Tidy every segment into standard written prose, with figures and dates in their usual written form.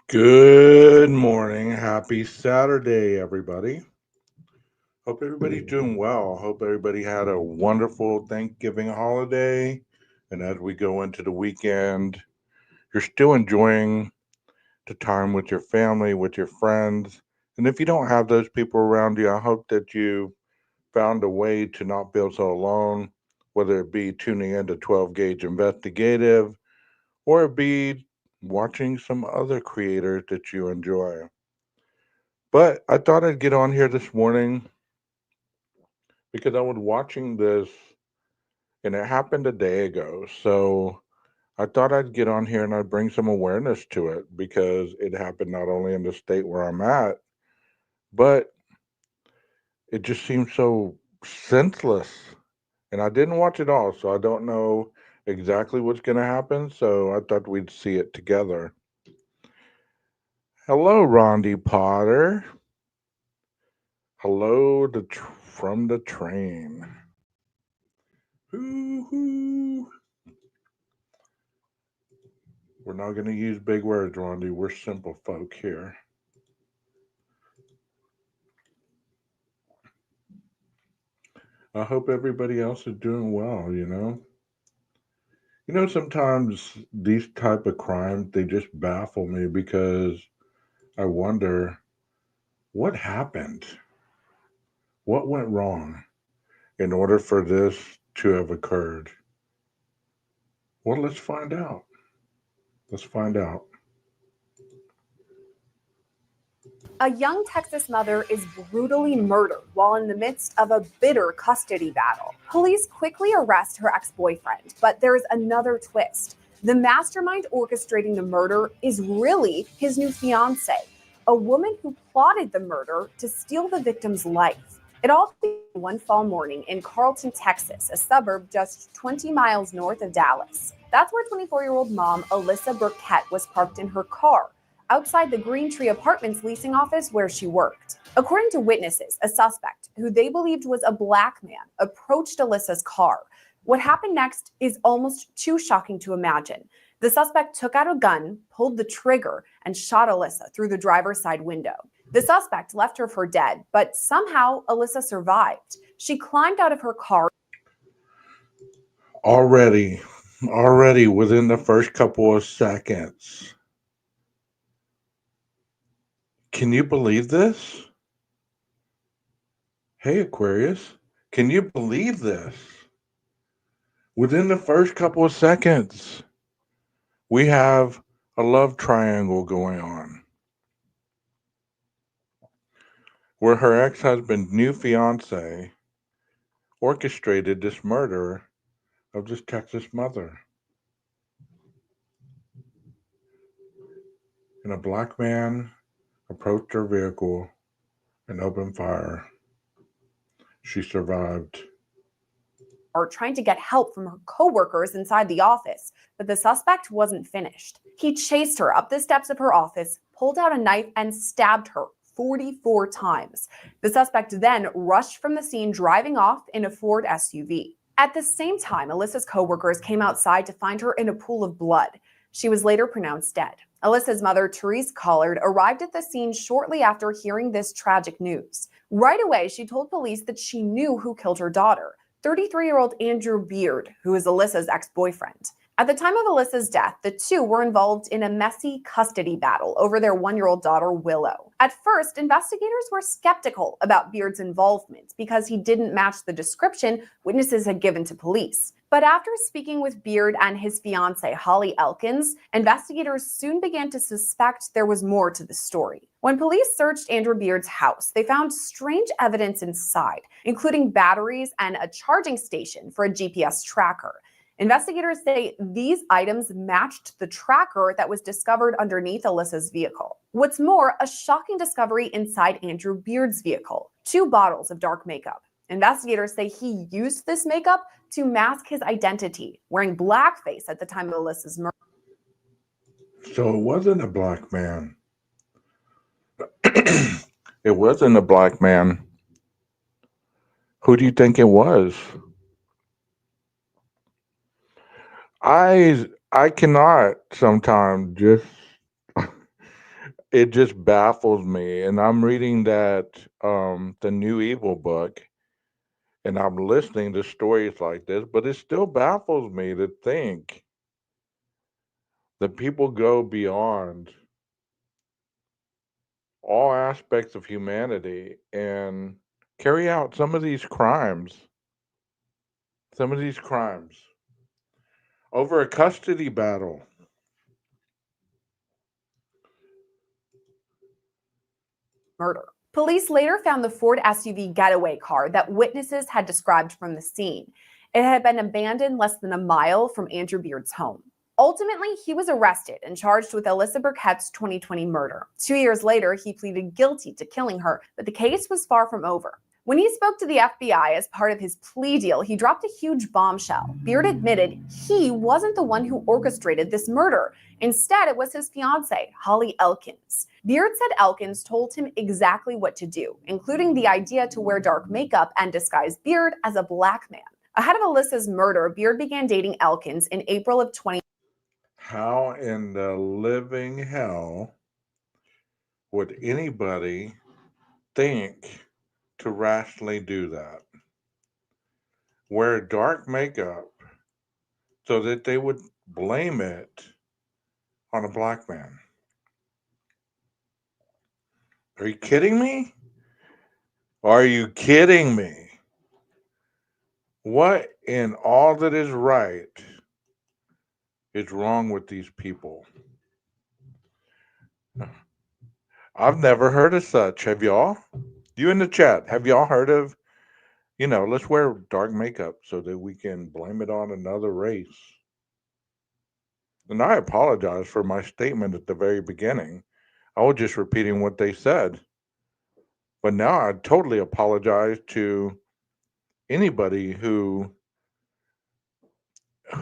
Good morning. Happy Saturday, everybody. Hope everybody's doing well. Hope everybody had a wonderful Thanksgiving holiday. And as we go into the weekend, you're still enjoying the time with your family, with your friends. And if you don't have those people around you, I hope that you found a way to not feel so alone, whether it be tuning into 12 Gauge Investigative or it be watching some other creators that you enjoy. But I thought I'd get on here this morning because I was watching this and it happened a day ago. So I thought I'd get on here and I'd bring some awareness to it because it happened not only in the state where I'm at, but it just seemed so senseless. And I didn't watch it all, so I don't know exactly what's going to happen. So I thought we'd see it together. Hello, Rondi Potter. Hello, from the train. Hoo-hoo. We're not going to use big words, Rondi. We're simple folk here. I hope everybody else is doing well. Sometimes these type of crimes, they just baffle me because I wonder what happened? What went wrong in order for this to have occurred? Well, let's find out. Let's find out. A young Texas mother is brutally murdered while in the midst of a bitter custody battle. Police quickly arrest her ex-boyfriend, but there's another twist. The mastermind orchestrating the murder is really his new fiance, a woman who plotted the murder to steal the victim's life. It all began one fall morning in Carlton, Texas, a suburb just 20 miles north of Dallas. That's where 24-year-old mom Alyssa Burkett was parked in her car outside the Green Tree Apartments leasing office where she worked. According to witnesses, a suspect, who they believed was a black man, approached Alyssa's car. What happened next is almost too shocking to imagine. The suspect took out a gun, pulled the trigger, and shot Alyssa through the driver's side window. The suspect left her for dead, but somehow Alyssa survived. She climbed out of her car. Already, already within the first couple of seconds. Can you believe this? Hey, Aquarius, can you believe this? Within the first couple of seconds, we have a love triangle going on where her ex husband's new fiance orchestrated this murder of this Texas mother. And a black man approached her vehicle and opened fire. She survived. Or trying to get help from her coworkers inside the office, but the suspect wasn't finished. He chased her up the steps of her office, pulled out a knife, and stabbed her 44 times. The suspect then rushed from the scene, driving off in a Ford SUV. At the same time, Alyssa's coworkers came outside to find her in a pool of blood. She was later pronounced dead. Alyssa's mother, Therese Collard, arrived at the scene shortly after hearing this tragic news. Right away, she told police that she knew who killed her daughter, 33-year-old Andrew Beard, who is Alyssa's ex-boyfriend. At the time of Alyssa's death, the two were involved in a messy custody battle over their one-year-old daughter, Willow. At first, investigators were skeptical about Beard's involvement because he didn't match the description witnesses had given to police. But after speaking with Beard and his fiancée, Holly Elkins, investigators soon began to suspect there was more to the story. When police searched Andrew Beard's house, they found strange evidence inside, including batteries and a charging station for a GPS tracker. Investigators say these items matched the tracker that was discovered underneath Alyssa's vehicle. What's more, a shocking discovery inside Andrew Beard's vehicle: 2 bottles of dark makeup. Investigators say he used this makeup to mask his identity, wearing blackface at the time of Alyssa's murder. So it wasn't a black man. It wasn't a black man. Who do you think it was? I cannot sometimes just it just baffles me. And I'm reading that the New Evil book, and I'm listening to stories like this, but it still baffles me to think that people go beyond all aspects of humanity and carry out some of these crimes over a custody battle. Murder. Police later found the Ford SUV getaway car that witnesses had described from the scene. It had been abandoned less than a mile from Andrew Beard's home. Ultimately, he was arrested and charged with Alyssa Burkett's 2020 murder. 2 years later, he pleaded guilty to killing her, but the case was far from over. When he spoke to the FBI as part of his plea deal, he dropped a huge bombshell. Beard admitted he wasn't the one who orchestrated this murder. Instead, it was his fiancée, Holly Elkins. Beard said Elkins told him exactly what to do, including the idea to wear dark makeup and disguise Beard as a black man. Ahead of Alyssa's murder, Beard began dating Elkins in April of 2020. How in the living hell would anybody think to rationally do that? Wear dark makeup so that they would blame it on a black man. Are you kidding me? Are you kidding me? What in all that is right is wrong with these people? I've never heard of such. Have y'all? You in the chat, have y'all heard of, let's wear dark makeup so that we can blame it on another race? And I apologize for my statement at the very beginning. I was just repeating what they said. But now I totally apologize to anybody who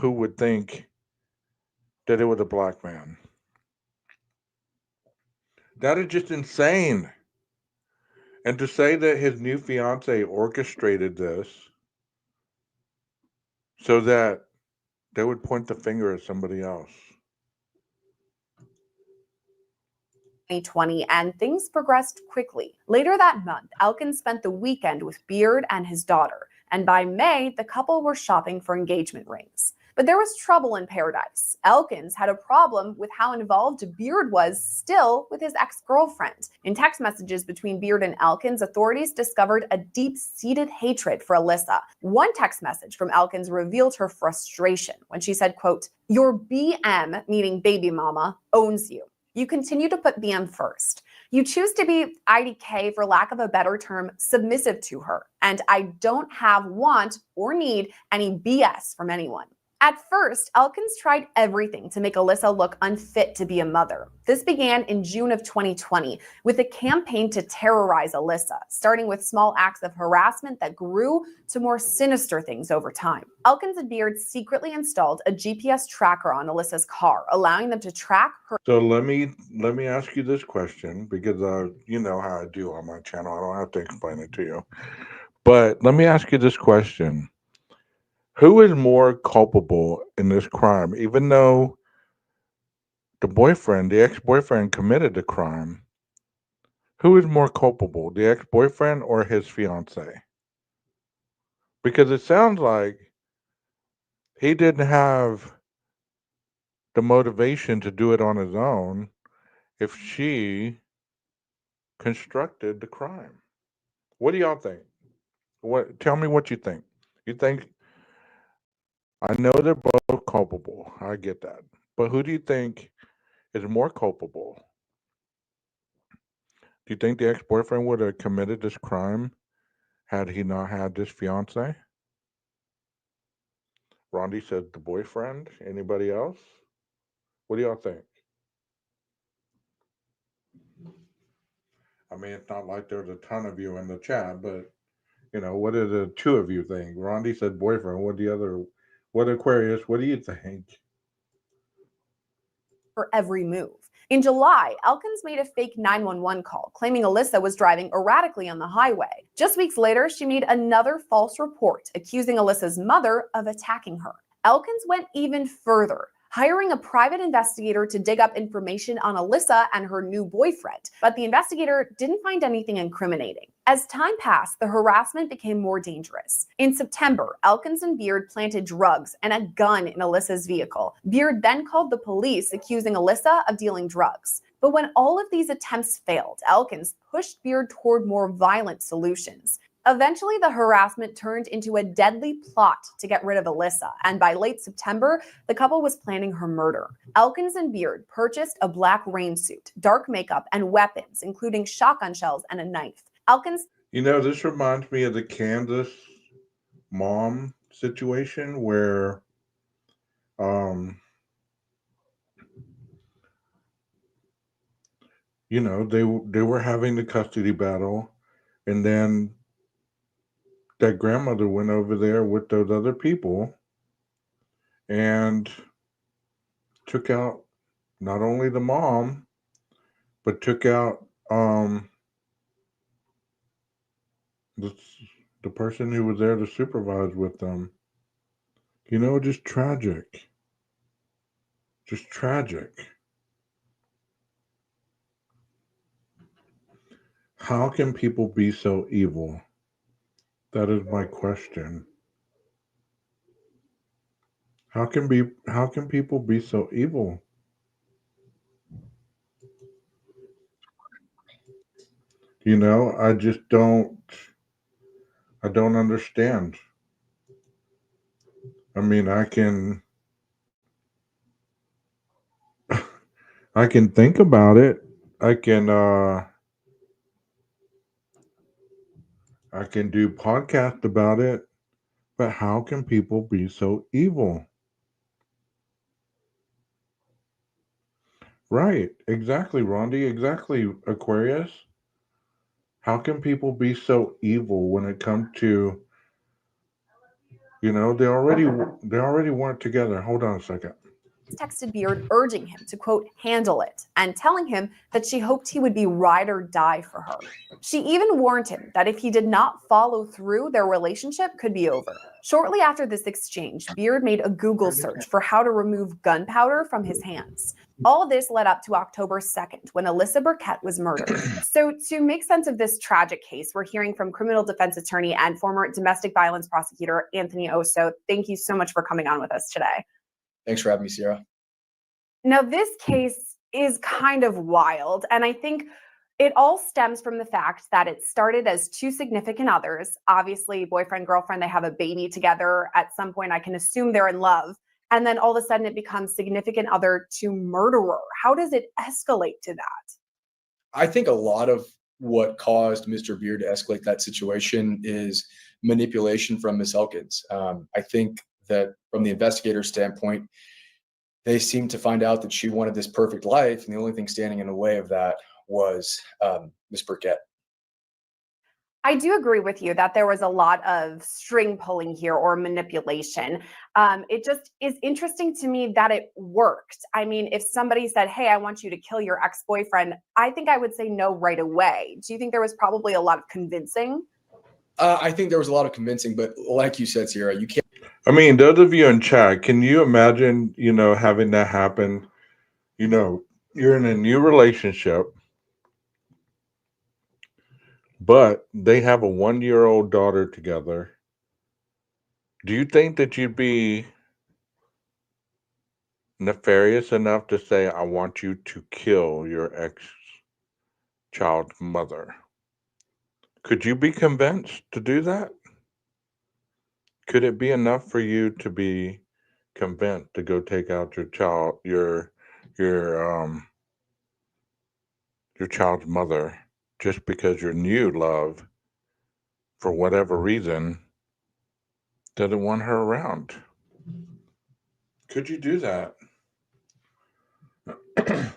would think that it was a black man. That is just insane. And to say that his new fiance orchestrated this so that they would point the finger at somebody else. 2020, and things progressed quickly. Later that month, Elkins spent the weekend with Beard and his daughter, and by May, the couple were shopping for engagement rings. But there was trouble in paradise. Elkins had a problem with how involved Beard was still with his ex-girlfriend. In text messages between Beard and Elkins, authorities discovered a deep-seated hatred for Alyssa. One text message from Elkins revealed her frustration when she said, quote, "Your BM, meaning baby mama, owns you. You continue to put BM first. You choose to be IDK, for lack of a better term, submissive to her. And I don't want or need any BS from anyone." At first, Elkins tried everything to make Alyssa look unfit to be a mother. This began in June of 2020 with a campaign to terrorize Alyssa, starting with small acts of harassment that grew to more sinister things over time. Elkins and Beard secretly installed a GPS tracker on Alyssa's car, allowing them to track her. So let me ask you this question, because you know how I do on my channel. I don't have to explain it to you. But let me ask you this question. Who is more culpable in this crime? Even though the ex-boyfriend committed the crime, who is more culpable, the ex-boyfriend or his fiance? Because it sounds like he didn't have the motivation to do it on his own if she constructed the crime. What do y'all think? Tell me what you think. You think, I know they're both culpable. I get that. But who do you think is more culpable? Do you think the ex-boyfriend would have committed this crime had he not had this fiance? Rondi said the boyfriend. Anybody else? What do y'all think? I mean, it's not like there's a ton of you in the chat, but what do the two of you think? Rondi said boyfriend. What Aquarius? What do you think? For every move. In July, Elkins made a fake 911 call, claiming Alyssa was driving erratically on the highway. Just weeks later, she made another false report, accusing Alyssa's mother of attacking her. Elkins went even further, hiring a private investigator to dig up information on Alyssa and her new boyfriend. But the investigator didn't find anything incriminating. As time passed, the harassment became more dangerous. In September, Elkins and Beard planted drugs and a gun in Alyssa's vehicle. Beard then called the police, accusing Alyssa of dealing drugs. But when all of these attempts failed, Elkins pushed Beard toward more violent solutions. Eventually, the harassment turned into a deadly plot to get rid of Alyssa, and by late September, the couple was planning her murder. Elkins and Beard purchased a black rain suit, dark makeup, and weapons, including shotgun shells and a knife. Elkins. This reminds me of the Kansas mom situation where they were having the custody battle, and then that grandmother went over there with those other people and took out not only the mom, but took out the person who was there to supervise with them. Just tragic. Just tragic. How can people be so evil? That is my question. How can people be so evil? I just don't understand. I mean, I can think about it. I can do podcast about it, but how can people be so evil? Right. Exactly, Rondi. Exactly, Aquarius. How can people be so evil when it comes to, they already weren't together. Hold on a second. Texted Beard urging him to, quote, handle it, and telling him that she hoped he would be ride or die for her. She even warned him that if he did not follow through, their relationship could be over. Shortly after this exchange, Beard made a Google search for how to remove gunpowder from his hands. All of this led up to October 2nd, when Alyssa Burkett was murdered. So to make sense of this tragic case, we're hearing from criminal defense attorney and former domestic violence prosecutor Anthony Osso. Thank you so much for coming on with us today. Thanks for having me, Sierra. Now, this case is kind of wild, and I think it all stems from the fact that it started as two significant others, obviously boyfriend, girlfriend, they have a baby together. At some point, I can assume they're in love. And then all of a sudden it becomes significant other to murderer. How does it escalate to that? I think a lot of what caused Mr. Beard to escalate that situation is manipulation from Miss Elkins. I think that from the investigator's standpoint, they seemed to find out that she wanted this perfect life, and the only thing standing in the way of that was Miss Burkett. I do agree with you that there was a lot of string pulling here or manipulation. It just is interesting to me that it worked. I mean, if somebody said, hey, I want you to kill your ex-boyfriend, I think I would say no right away. Do you think there was probably a lot of convincing? I think there was a lot of convincing, but like you said, Sierra, you can't. I mean, those of you in chat, can you imagine, having that happen? You're in a new relationship, but they have a 1-year-old daughter together. Do you think that you'd be nefarious enough to say, I want you to kill your ex-child's mother? Could you be convinced to do that? Could it be enough for you to be convinced to go take out your child's mother just because your new love, for whatever reason, doesn't want her around? Could you do that?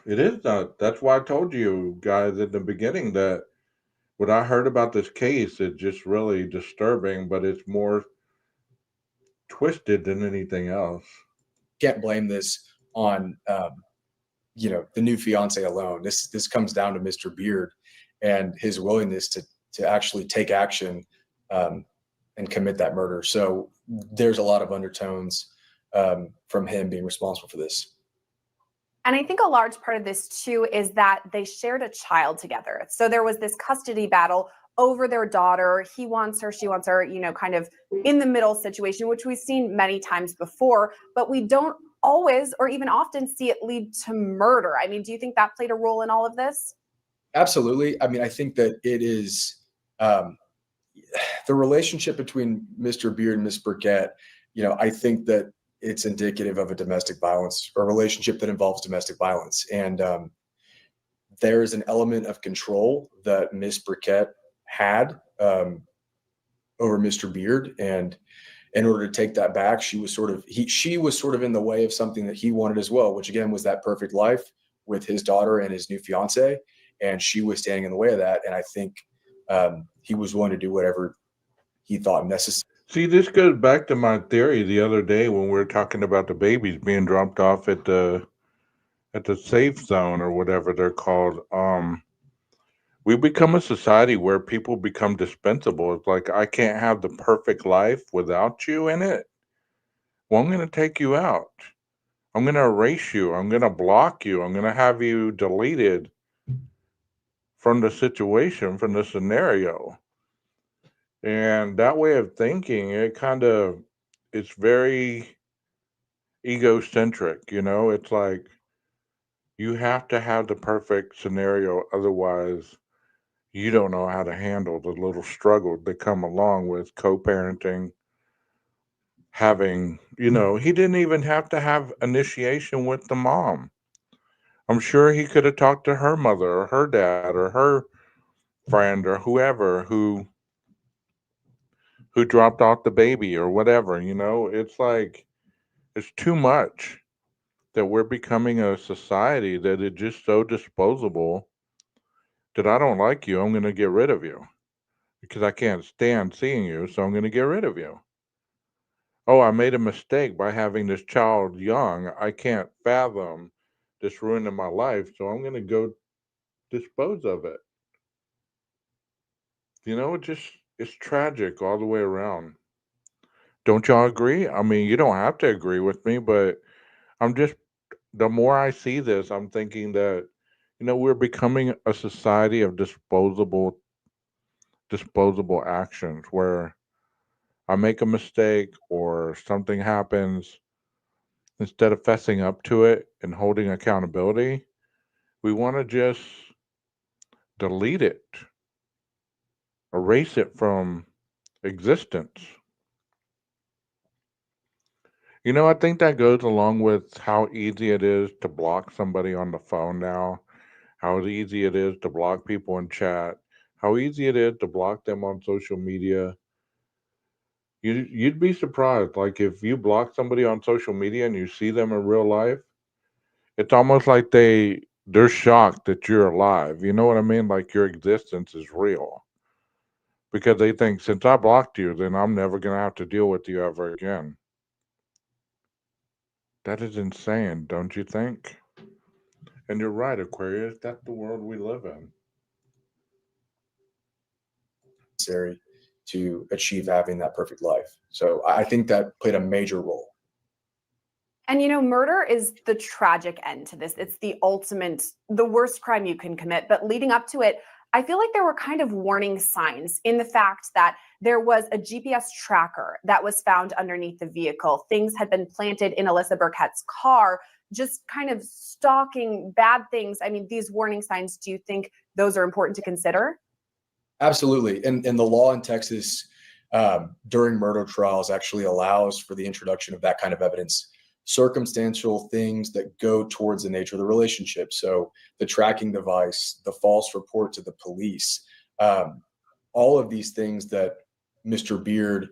It is not. That's why I told you guys at the beginning that what I heard about this case is just really disturbing, but it's more twisted than anything else. Can't blame this on the new fiance alone. This comes down to Mr. Beard and his willingness to actually take action and commit that murder. So there's a lot of undertones from him being responsible for this. And I think a large part of this too is that they shared a child together. So there was this custody battle over their daughter. He wants her, she wants her, kind of in the middle situation, which we've seen many times before, but we don't always or even often see it lead to murder. I mean, do you think that played a role in all of this? Absolutely. I mean, I think that it is the relationship between Mr. Beard and Miss Burkett. I think that it's indicative of a domestic violence or a relationship that involves domestic violence. And there is an element of control that Miss Burkett had over Mr. Beard. And in order to take that back, she was sort of in the way of something that he wanted as well, which again was that perfect life with his daughter and his new fiance. And she was standing in the way of that. And I think he was willing to do whatever he thought necessary. See, this goes back to my theory the other day when we were talking about the babies being dropped off at the safe zone or whatever they're called. We become a society where people become dispensable. It's like, I can't have the perfect life without you in it. Well, I'm going to take you out. I'm going to erase you. I'm going to block you. I'm going to have you deleted from the situation, from the scenario. And that way of thinking, it's very egocentric, It's like you have to have the perfect scenario. Otherwise, you don't know how to handle the little struggles that come along with co-parenting. He didn't even have to have initiation with the mom. I'm sure he could have talked to her mother or her dad or her friend or whoever who dropped off the baby or whatever. It's like it's too much that we're becoming a society that is just so disposable that I don't like you, I'm going to get rid of you because I can't stand seeing you, so I'm going to get rid of you. Oh, I made a mistake by having this child young. I can't fathom this ruining my life, so I'm going to go dispose of it. It's tragic all the way around. Don't y'all agree? I mean, you don't have to agree with me, but I'm just, the more I see this, I'm thinking that, we're becoming a society of disposable actions where I make a mistake or something happens, instead of fessing up to it and holding accountability, we want to just delete it, erase it from existence. I think that goes along with how easy it is to block somebody on the phone now, how easy it is to block people in chat, how easy it is to block them on social media. You'd be surprised. Like if you block somebody on social media and you see them in real life, it's almost like they're shocked that you're alive. You know what I mean? Like your existence is real. Because they think since I blocked you, then I'm never gonna have to deal with you ever again. That is insane, don't you think? And you're right, Aquarius, that's the world we live in. Necessary to achieve having that perfect life. So I think that played a major role. And murder is the tragic end to this. It's the worst crime you can commit. But leading up to it, I feel like there were kind of warning signs in the fact that there was a GPS tracker that was found underneath the vehicle. Things had been planted in Alyssa Burkett's car, just kind of stalking bad things. I mean, these warning signs, do you think those are important to consider? Absolutely. And the law in Texas during murder trials actually allows for the introduction of that kind of evidence, circumstantial things that go towards the nature of the relationship. So the tracking device, the false report to the police, all of these things that Mr. Beard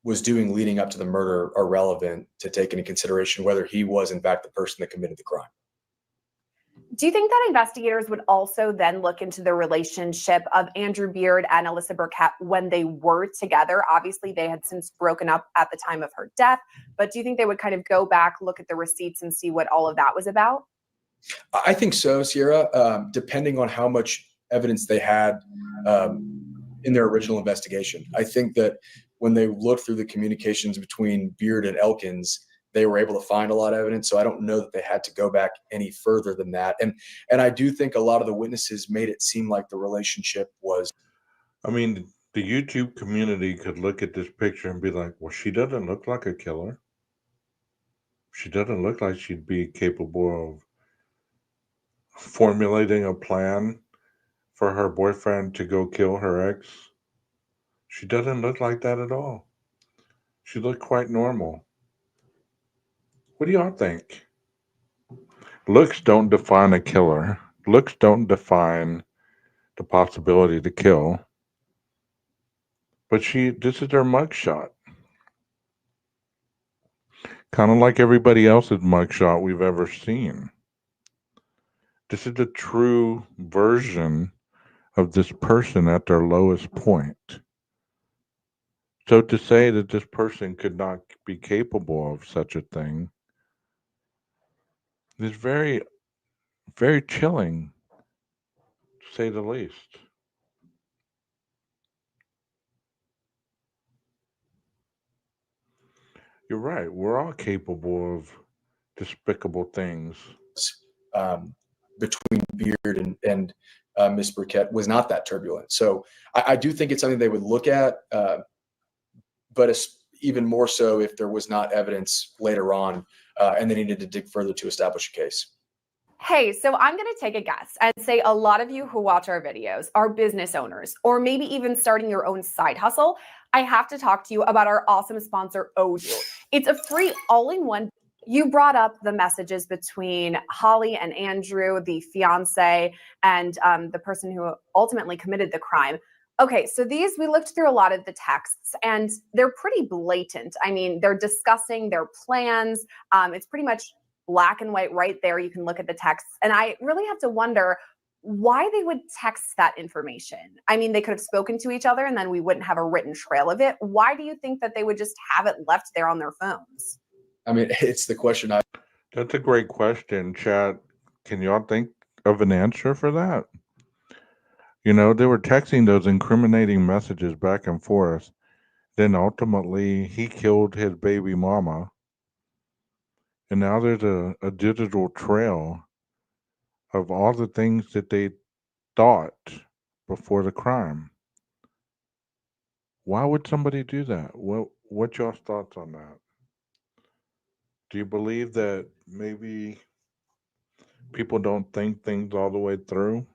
was doing leading up to the murder are relevant to take into consideration whether he was in fact the person that committed the crime. Do you think that investigators would also then look into the relationship of Andrew Beard and Alyssa Burkett when they were together? Obviously, they had since broken up at the time of her death, but do you think they would kind of go back, look at the receipts and see what all of that was about? I think so, Sierra, depending on how much evidence they had in their original investigation. I think that when they looked through the communications between Beard and Elkins, they were able to find a lot of evidence. So I don't know that they had to go back any further than that. And I do think a lot of the witnesses made it seem like the relationship was. I mean, the YouTube community could look at this picture and be like, well, she doesn't look like a killer. She doesn't look like she'd be capable of formulating a plan for her boyfriend to go kill her ex. She doesn't look like that at all. She looked quite normal. What do y'all think? Looks don't define a killer. Looks don't define the possibility to kill. But this is her mugshot. Kind of like everybody else's mugshot we've ever seen. This is the true version of this person at their lowest point. So to say that this person could not be capable of such a thing is very, very chilling, to say the least. You're right. We're all capable of despicable things. Between Beard and Miss Burkett was not that turbulent. So I do think it's something they would look at, but it's even more so if there was not evidence later on and they needed to dig further to establish a case. Hey, so I'm going to take a guess and say a lot of you who watch our videos are business owners or maybe even starting your own side hustle. I have to talk to you about our awesome sponsor, Odoo. It's a free all-in-one. You brought up the messages between Holly and Andrew, the fiance, and the person who ultimately committed the crime. Okay, so we looked through a lot of the texts and they're pretty blatant. I mean, they're discussing their plans. It's pretty much black and white right there. You can look at the texts. And I really have to wonder why they would text that information. I mean, they could have spoken to each other and then we wouldn't have a written trail of it. Why do you think that they would just have it left there on their phones? I mean, it's the question. That's a great question, chat. Can y'all think of an answer for that? You know, they were texting those incriminating messages back and forth. Then ultimately, he killed his baby mama. And now there's a digital trail of all the things that they thought before the crime. Why would somebody do that? What's y'all's thoughts on that? Do you believe that maybe people don't think things all the way through?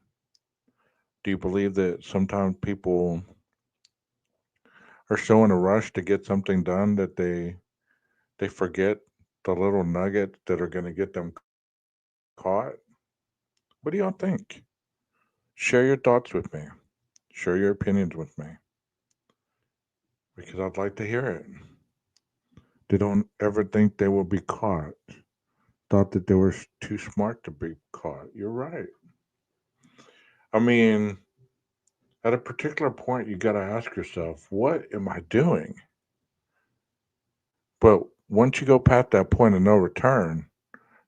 Do you believe that sometimes people are so in a rush to get something done that they forget the little nuggets that are going to get them caught? What do y'all think? Share your thoughts with me. Share your opinions with me. Because I'd like to hear it. They don't ever think they will be caught. Thought that they were too smart to be caught. You're right. I mean, at a particular point, you got to ask yourself, what am I doing? But once you go past that point of no return,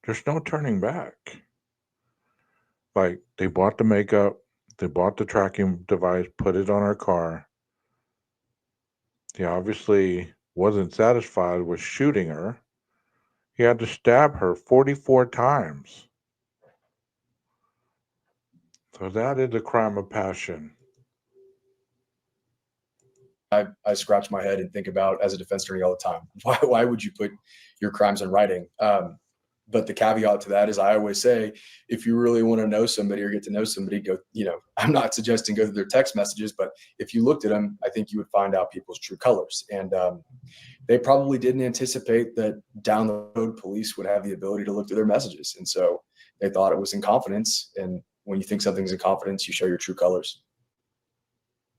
there's no turning back. Like, they bought the makeup, they bought the tracking device, put it on her car. He obviously wasn't satisfied with shooting her. He had to stab her 44 times. So that is a crime of passion. I scratch my head and think about as a defense attorney all the time. Why would you put your crimes in writing? But the caveat to that is I always say, if you really want to know somebody or get to know somebody, go, I'm not suggesting go through their text messages, but if you looked at them, I think you would find out people's true colors. And they probably didn't anticipate that down the road police would have the ability to look through their messages. And so they thought it was in confidence. And when you think something's in confidence, you show your true colors.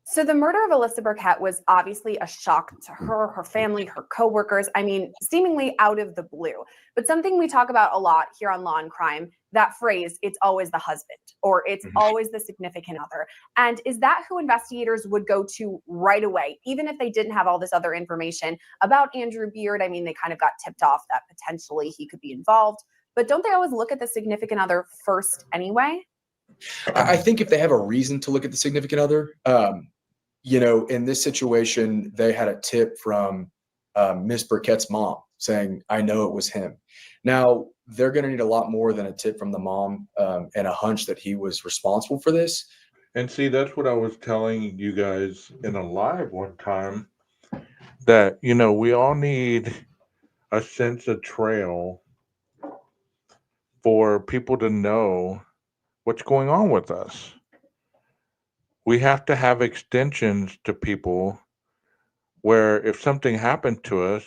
So the murder of Alyssa Burkett was obviously a shock to her, her family, her coworkers. I mean, seemingly out of the blue. But something we talk about a lot here on Law and Crime, that phrase, it's always the husband or it's always the significant other. And is that who investigators would go to right away, even if they didn't have all this other information about Andrew Beard? I mean, they kind of got tipped off that potentially he could be involved. But don't they always look at the significant other first anyway? I think if they have a reason to look at the significant other, In this situation, they had a tip from Miss Burkett's mom saying, I know it was him. Now, they're going to need a lot more than a tip from the mom and a hunch that he was responsible for this. And see, that's what I was telling you guys in a live one time, that, we all need a sense of trail for people to know what's going on with us. We have to have extensions to people where if something happened to us,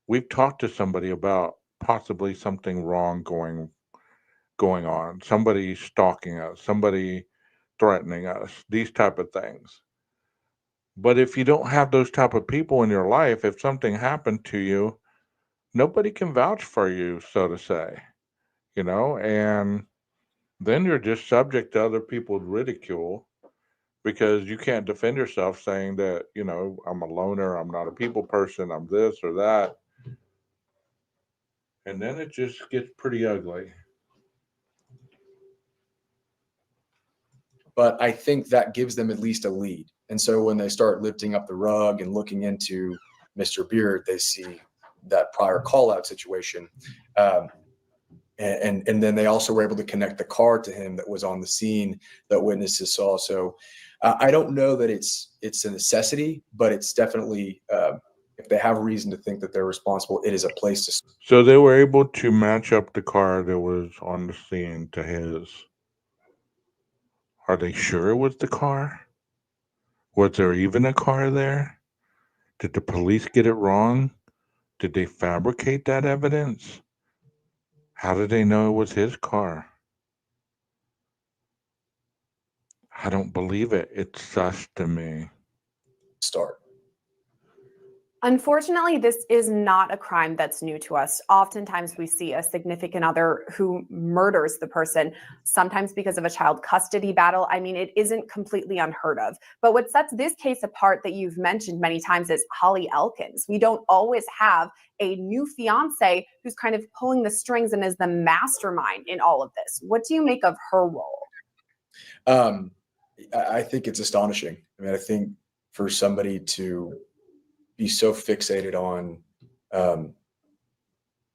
we've talked to somebody about possibly something wrong going on, somebody stalking us, somebody threatening us, these type of things. But if you don't have those type of people in your life, if something happened to you, nobody can vouch for you, so to say, and then you're just subject to other people's ridicule because you can't defend yourself saying that, I'm a loner, I'm not a people person, I'm this or that. And then it just gets pretty ugly. But I think that gives them at least a lead. And so when they start lifting up the rug and looking into Mr. Beard, they see that prior call out situation. And then they also were able to connect the car to him that was on the scene that witnesses saw. So I don't know that it's a necessity, but it's definitely, if they have a reason to think that they're responsible, it is a place to start. So they were able to match up the car that was on the scene to his. Are they sure it was the car? Was there even a car there? Did the police get it wrong? Did they fabricate that evidence? How did they know it was his car? I don't believe it. It's sus to me. Unfortunately, this is not a crime that's new to us. Oftentimes, we see a significant other who murders the person, sometimes because of a child custody battle. I mean, it isn't completely unheard of. But what sets this case apart that you've mentioned many times is Holly Elkins. We don't always have a new fiance who's kind of pulling the strings and is the mastermind in all of this. What do you make of her role? I think it's astonishing. I mean, I think for somebody to be so fixated on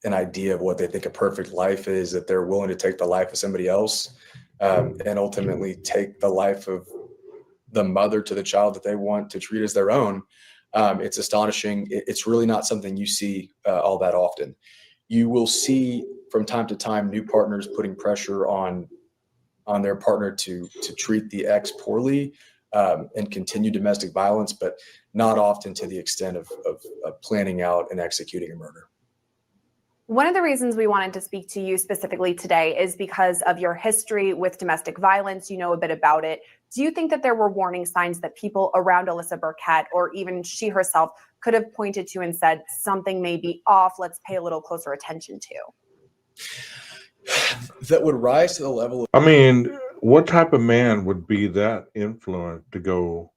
an idea of what they think a perfect life is, that they're willing to take the life of somebody else and ultimately take the life of the mother to the child that they want to treat as their own. It's astonishing. It's really not something you see all that often. You will see from time to time new partners putting pressure on their partner to treat the ex poorly and continue domestic violence, but not often to the extent of planning out and executing a murder. One of the reasons we wanted to speak to you specifically today is because of your history with domestic violence. You know a bit about it. Do you think that there were warning signs that people around Alyssa Burkett, or even she herself, could have pointed to and said, something may be off, let's pay a little closer attention to? That would rise to the level of... I mean, what type of man would be that influenced to go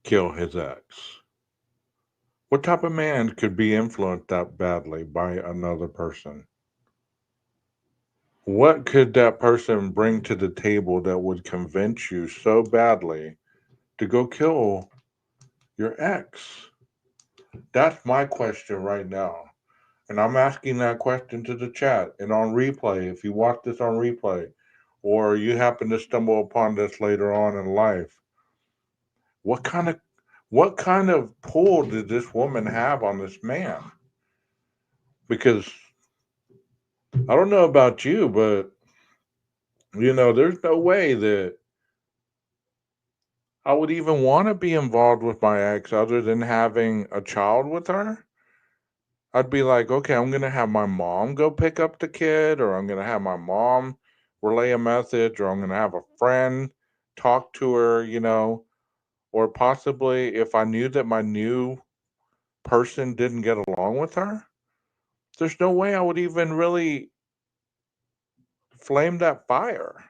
kill his ex? What type of man could be influenced that badly by another person? What could that person bring to the table that would convince you so badly to go kill your ex? That's my question right now. And I'm asking that question to the chat and on replay. If you watch this on replay, or you happen to stumble upon this later on in life, what kind of pull did this woman have on this man? Because I don't know about you, but there's no way that I would even want to be involved with my ex other than having a child with her. I'd be like, okay, I'm going to have my mom go pick up the kid, or I'm going to have my mom relay a message, or I'm going to have a friend talk to her, or possibly if I knew that my new person didn't get along with her, there's no way I would even really flame that fire.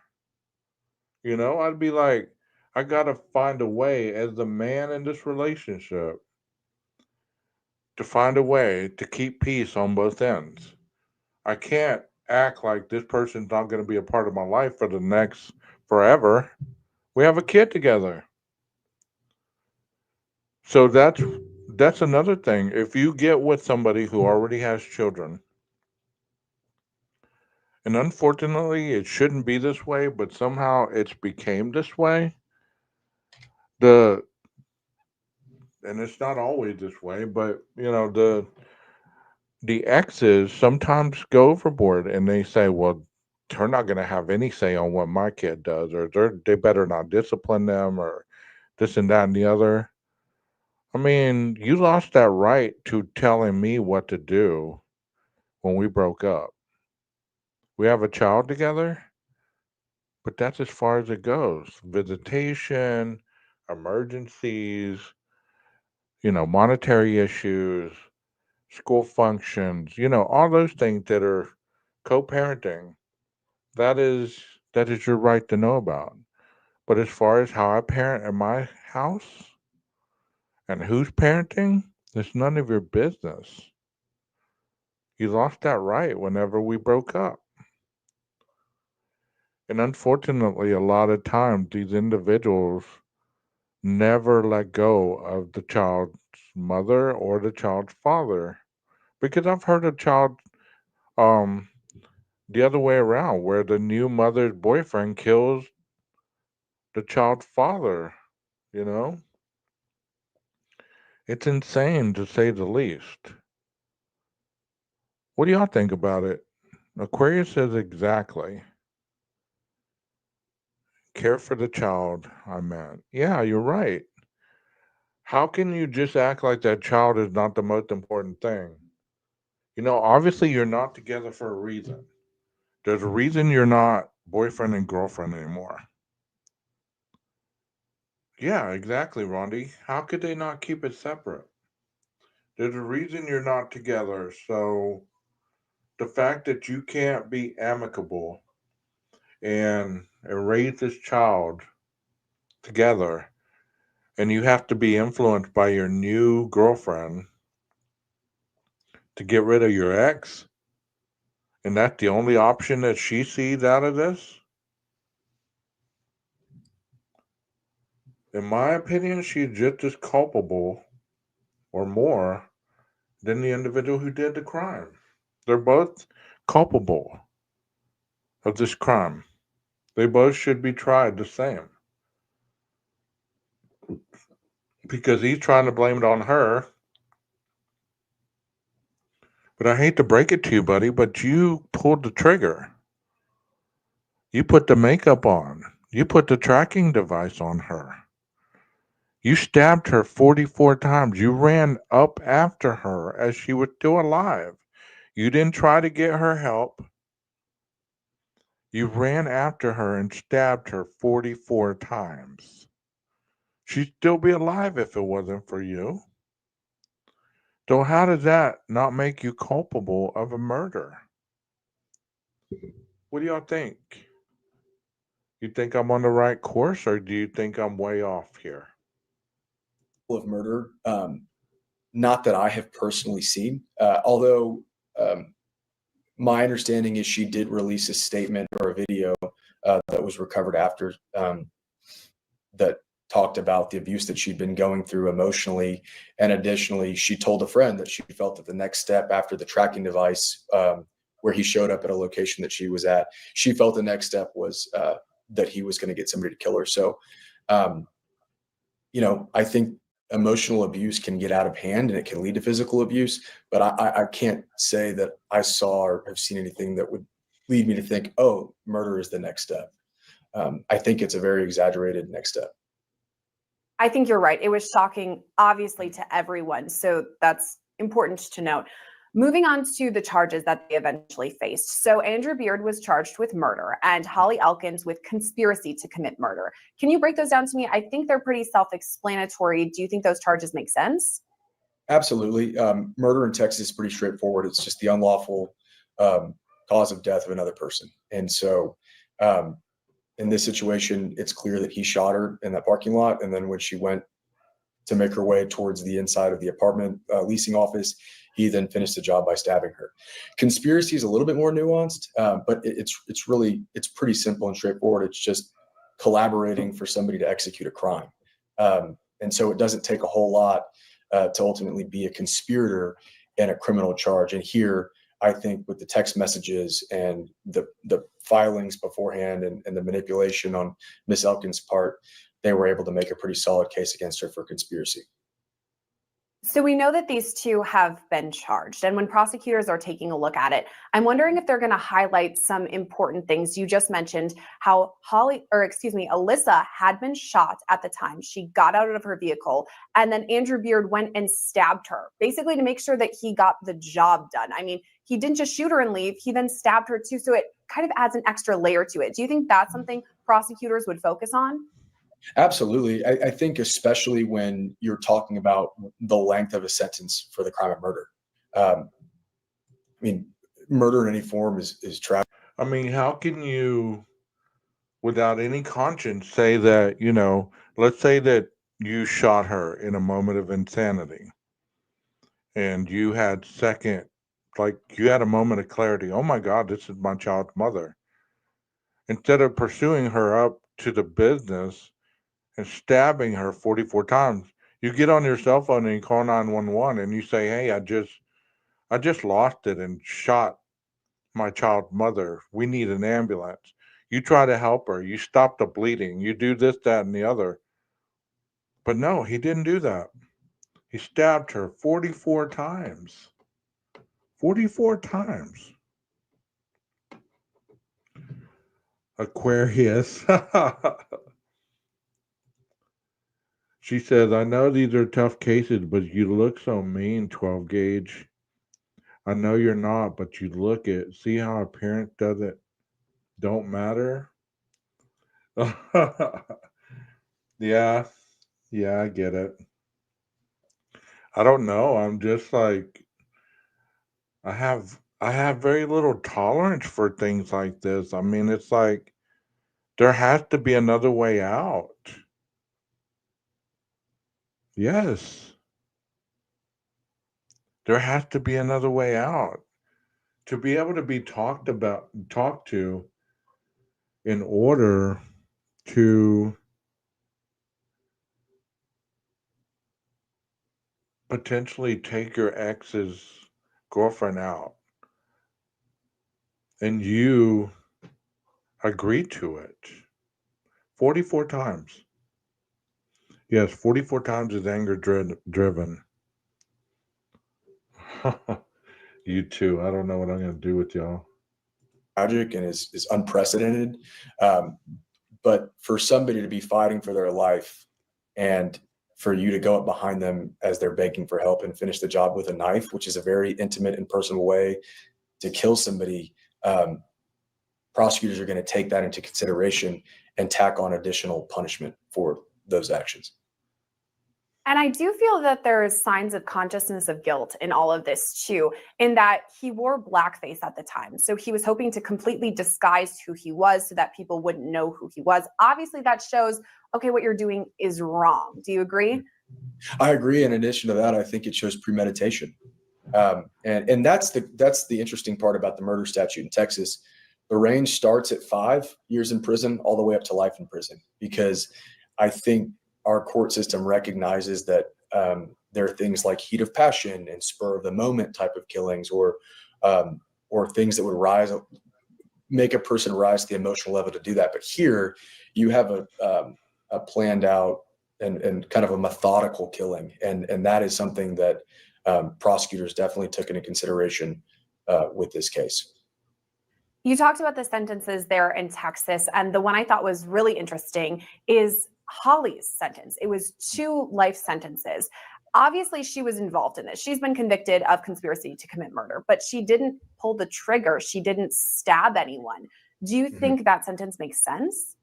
I'd be like, I got to find a way as the man in this relationship to find a way to keep peace on both ends. I can't act like this person's not going to be a part of my life for the next forever. We have a kid together. So that's another thing. If you get with somebody who already has children, and unfortunately it shouldn't be this way, but somehow it's became this way. The and it's not always this way, but the exes sometimes go overboard and they say, well, they're not going to have any say on what my kid does, or they better not discipline them, or this and that and the other. I mean, you lost that right to telling me what to do when we broke up. We have a child together, but that's as far as it goes. Visitation, emergencies, monetary issues, school functions, all those things that are co-parenting. That is that is your right to know about. But as far as how I parent in my house and who's parenting, it's none of your business. You lost that right whenever we broke up. And unfortunately, a lot of times these individuals never let go of the child's mother or the child's father. Because I've heard a child um the other way around, where the new mother's boyfriend kills the child's father, you know? It's insane to say the least. What do y'all think about it? Aquarius says exactly. Care for the child, I meant. Yeah, you're right. How can you just act like that child is not the most important thing? Obviously you're not together for a reason. There's a reason you're not boyfriend and girlfriend anymore. Yeah, exactly, Rondi. How could they not keep it separate? There's a reason you're not together. So the fact that you can't be amicable and raise this child together, and you have to be influenced by your new girlfriend to get rid of your ex, and that's the only option that she sees out of this. In my opinion, she's just as culpable or more than the individual who did the crime. They're both culpable of this crime. They both should be tried the same, because he's trying to blame it on her. But I hate to break it to you, buddy, but you pulled the trigger. You put the makeup on. You put the tracking device on her. You stabbed her 44 times. You ran up after her as she was still alive. You didn't try to get her help. You ran after her and stabbed her 44 times. She'd still be alive if it wasn't for you. So how does that not make you culpable of a murder? What do y'all think? You think I'm on the right course, or do you think I'm way off here? Of murder, not that I have personally seen, although um, my understanding is she did release a statement or a video that was recovered after, that talked about the abuse that she'd been going through emotionally. And additionally, she told a friend that she felt that the next step after the tracking device, where he showed up at a location that she was at, she felt the next step was that he was going to get somebody to kill her. So, um, I think emotional abuse can get out of hand and it can lead to physical abuse, but I can't say that I saw or have seen anything that would lead me to think, oh, murder is the next step. I think it's a very exaggerated next step. I think you're right. It was shocking, obviously, to everyone. So that's important to note. Moving on to the charges that they eventually faced. So Andrew Beard was charged with murder and Holly Elkins with conspiracy to commit murder. Can you break those down to me? I think they're pretty self-explanatory. Do you think those charges make sense? Absolutely. Murder in Texas is pretty straightforward. It's just the unlawful cause of death of another person. And so in this situation, it's clear that he shot her in that parking lot. And then when she went to make her way towards the inside of the apartment leasing office, he then finished the job by stabbing her. Conspiracy is a little bit more nuanced, but it's pretty simple and straightforward. It's just collaborating for somebody to execute a crime. And so it doesn't take a whole lot to ultimately be a conspirator in a criminal charge. And here, I think with the text messages and the filings beforehand and the manipulation on Miss Elkins' part, they were able to make a pretty solid case against her for conspiracy. So we know that these two have been charged. And when prosecutors are taking a look at it, I'm wondering if they're going to highlight some important things. You just mentioned how Alyssa had been shot at the time. She got out of her vehicle, and then Andrew Beard went and stabbed her, basically to make sure that he got the job done. I mean, he didn't just shoot her and leave, he then stabbed her too. So it kind of adds an extra layer to it. Do you think that's something prosecutors would focus on? Absolutely. I think especially when you're talking about the length of a sentence for the crime of murder. I mean, murder in any form is tragic. I mean, how can you, without any conscience, say that, let's say that you shot her in a moment of insanity and you had you had a moment of clarity. Oh my God, this is my child's mother. Instead of pursuing her up to the business and stabbing her 44 times, you get on your cell phone and you call 911 and you say, hey, I just lost it and shot my child's mother. We need an ambulance. You try to help her. You stop the bleeding. You do this, that, and the other. But no, he didn't do that. He stabbed her 44 times. 44 times. Aquarius. She says, I know these are tough cases, but you look so mean, 12 gauge. I know you're not, but you look it. See how appearance don't matter? Yeah, I get it. I don't know. I'm just like, I have very little tolerance for things like this. I mean, it's like there has to be another way out. Yes. There has to be another way out. To be able to be talked to in order to potentially take your ex's girlfriend out and you agree to it 44 times. Yes, 44 times is anger driven. You too. I don't know what I'm going to do with y'all. Tragic and is unprecedented. But for somebody to be fighting for their life and for you to go up behind them as they're begging for help and finish the job with a knife, which is a very intimate and personal way to kill somebody, prosecutors are going to take that into consideration and tack on additional punishment for those actions. And I do feel that there's signs of consciousness of guilt in all of this too, in that he wore blackface at the time. So he was hoping to completely disguise who he was so that people wouldn't know who he was. Obviously that shows, okay, what you're doing is wrong. Do you agree? I agree. In addition to that, I think it shows premeditation. And that's the interesting part about the murder statute in Texas. The range starts at 5 years in prison all the way up to life in prison, because I think our court system recognizes that there are things like heat of passion and spur of the moment type of killings, or things that would make a person rise to the emotional level to do that. But here you have a planned out and kind of a methodical killing. And that is something that prosecutors definitely took into consideration with this case. You talked about the sentences there in Texas, and the one I thought was really interesting is Holly's sentence. It was 2 life sentences. Obviously, she was involved in this. She's been convicted of conspiracy to commit murder, but she didn't pull the trigger. She didn't stab anyone. Do you think that sentence makes sense?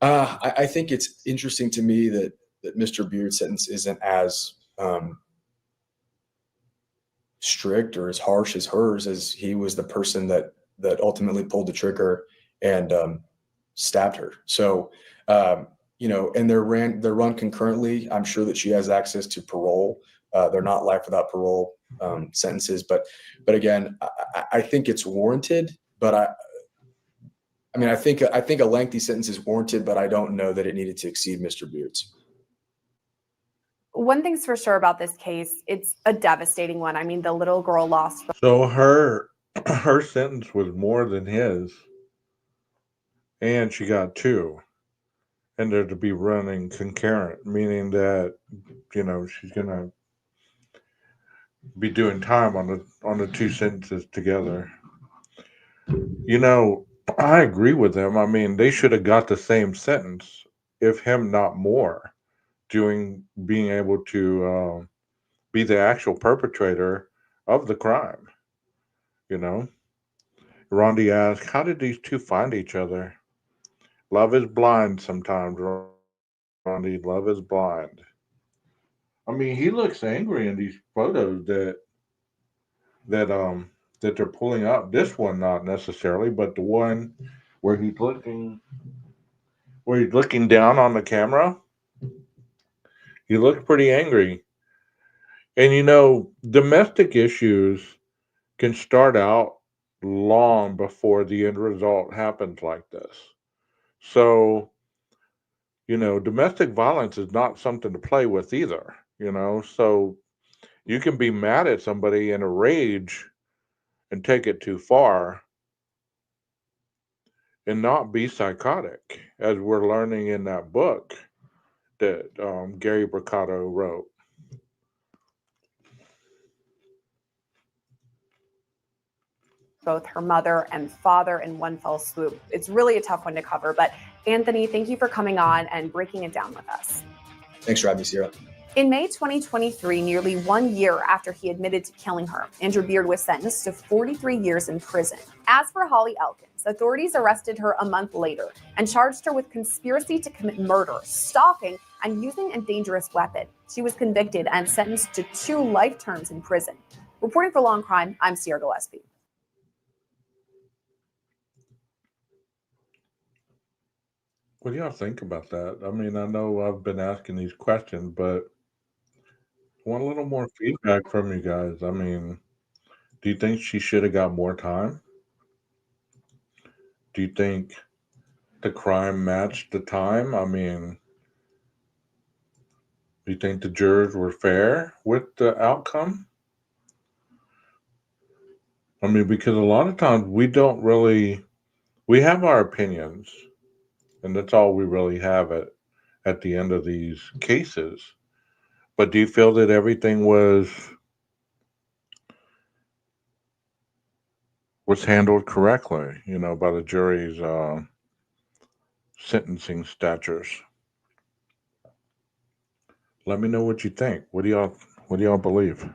I think it's interesting to me that Mr. Beard's sentence isn't as strict or as harsh as hers, as he was the person that ultimately pulled the trigger and stabbed her. So, and they're run concurrently. I'm sure that she has access to parole. They're not life without parole sentences, but again, I think it's warranted. But I think a lengthy sentence is warranted, but I don't know that it needed to exceed Mr. Beard's. One thing's for sure about this case, it's a devastating one. I mean, the little girl lost. So her her sentence was more than his, and she got two, and they're to be running concurrent, meaning that she's gonna be doing time on the two sentences together. You know, I agree with them. I mean, they should have got the same sentence, if him not more, doing being able to be the actual perpetrator of the crime. You know, Rondi asked, "How did these two find each other?" Love is blind sometimes, Rondi. Love is blind. I mean, he looks angry in these photos that um that they're pulling up. This one not necessarily, but the one where he's looking down on the camera, he looks pretty angry. And domestic issues can start out long before the end result happens like this. So, domestic violence is not something to play with either. So you can be mad at somebody in a rage and take it too far and not be psychotic, as we're learning in that book that Gary Bricado wrote. Both her mother and father in one fell swoop. It's really a tough one to cover, but Anthony, thank you for coming on and breaking it down with us. Thanks for having me, Sierra. In May 2023, nearly 1 year after he admitted to killing her, Andrew Beard was sentenced to 43 years in prison. As for Holly Elkins, authorities arrested her a month later and charged her with conspiracy to commit murder, stalking, and using a dangerous weapon. She was convicted and sentenced to 2 life terms in prison. Reporting for Law and Crime, I'm Sierra Gillespie. What do y'all think about that? I mean, I know I've been asking these questions, but I want a little more feedback from you guys. I mean, do you think she should have got more time? Do you think the crime matched the time? I mean, do you think the jurors were fair with the outcome? I mean, because a lot of times we have our opinions, and that's all we really have at the end of these cases. But do you feel that everything was handled correctly, by the jury's sentencing statutes? Let me know what you think. What do y'all believe?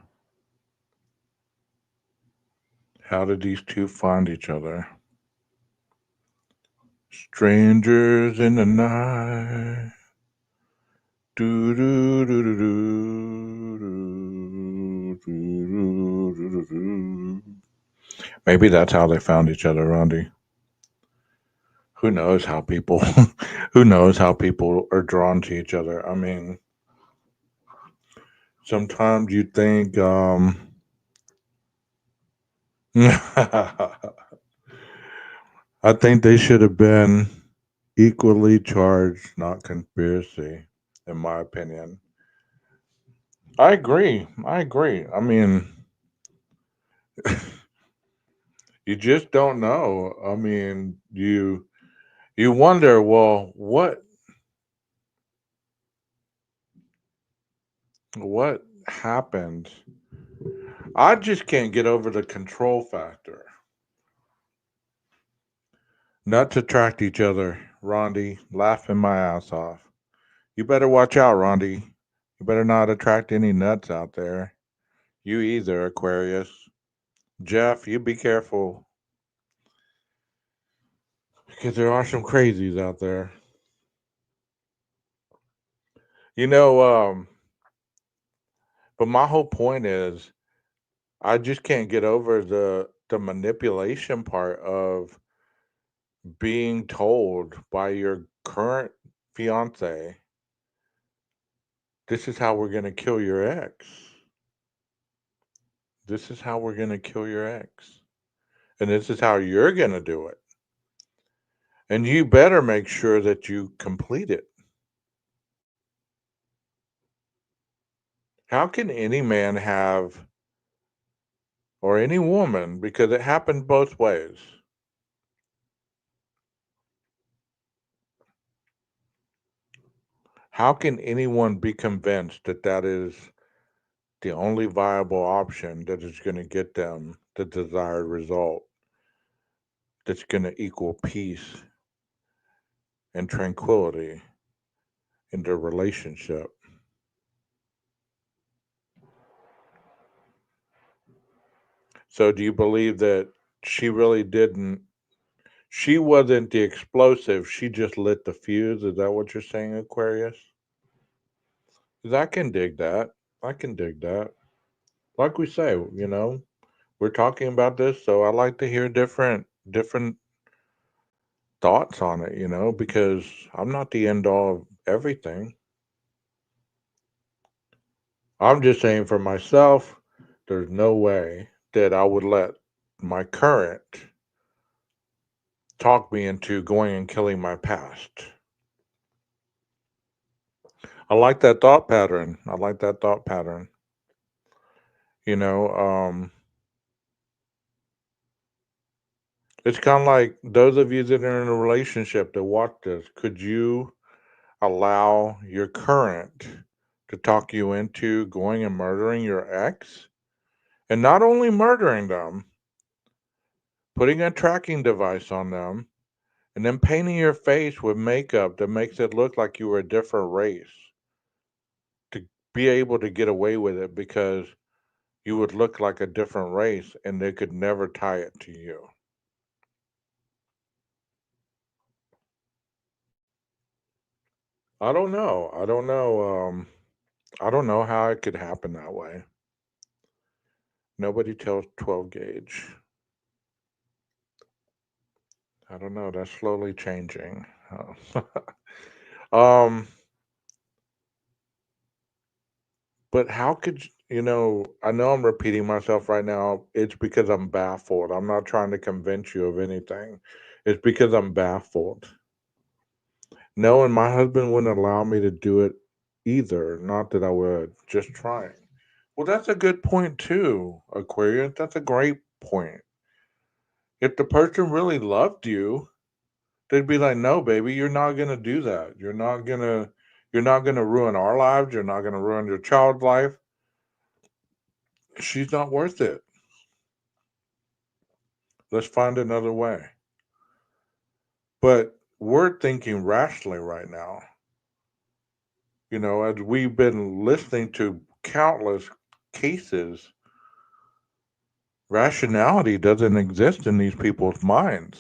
How did these two find each other? Strangers in the night. Do do do do do do do do. Maybe that's how they found each other, Rondi. Who knows how people who knows how people are drawn to each other? I mean, sometimes you think I think they should have been equally charged, not conspiracy, in my opinion. I agree. I agree. I mean, you just don't know. I mean, you wonder, well, what happened? I just can't get over the control factor. Not to attract each other, Rondi, laughing my ass off. You better watch out, Rondi. You better not attract any nuts out there. You either, Aquarius. Jeff, you be careful. Because there are some crazies out there. You know, but my whole point is I just can't get over the manipulation part of being told by your current fiance, this is how we're going to kill your ex. This is how we're going to kill your ex. And this is how you're going to do it. And you better make sure that you complete it. How can any man have, or any woman, because it happened both ways, how can anyone be convinced that that is the only viable option that is going to get them the desired result, that's going to equal peace and tranquility in their relationship? So do you believe that she really didn't, she wasn't the explosive, she just lit the fuse? Is that what you're saying, Aquarius? Because I can dig that. I can dig that. Like we say, we're talking about this, so I like to hear different thoughts on it, because I'm not the end all of everything. I'm just saying for myself, there's no way that I would let my current talk me into going and killing my past. I like that thought pattern. I like that thought pattern. You know, um, it's kind of like those of you that are in a relationship that watch this, could you allow your current to talk you into going and murdering your ex? And not only murdering them, putting a tracking device on them, and then painting your face with makeup that makes it look like you were a different race to be able to get away with it because you would look like a different race and they could never tie it to you. I don't know. I don't know. I don't know how it could happen that way. Nobody tells 12 gauge. I don't know. That's slowly changing. um, but how could I know I'm repeating myself right now. It's because I'm baffled. I'm not trying to convince you of anything. It's because I'm baffled. No, and my husband wouldn't allow me to do it either. Not that I would, just trying. Well, that's a good point too, Aquarius. That's a great point. If the person really loved you, they'd be like, "No, baby, you're not gonna do that. You're not gonna ruin our lives. You're not gonna ruin your child's life. She's not worth it. Let's find another way." But we're thinking rationally right now. As we've been listening to countless cases, rationality doesn't exist in these people's minds.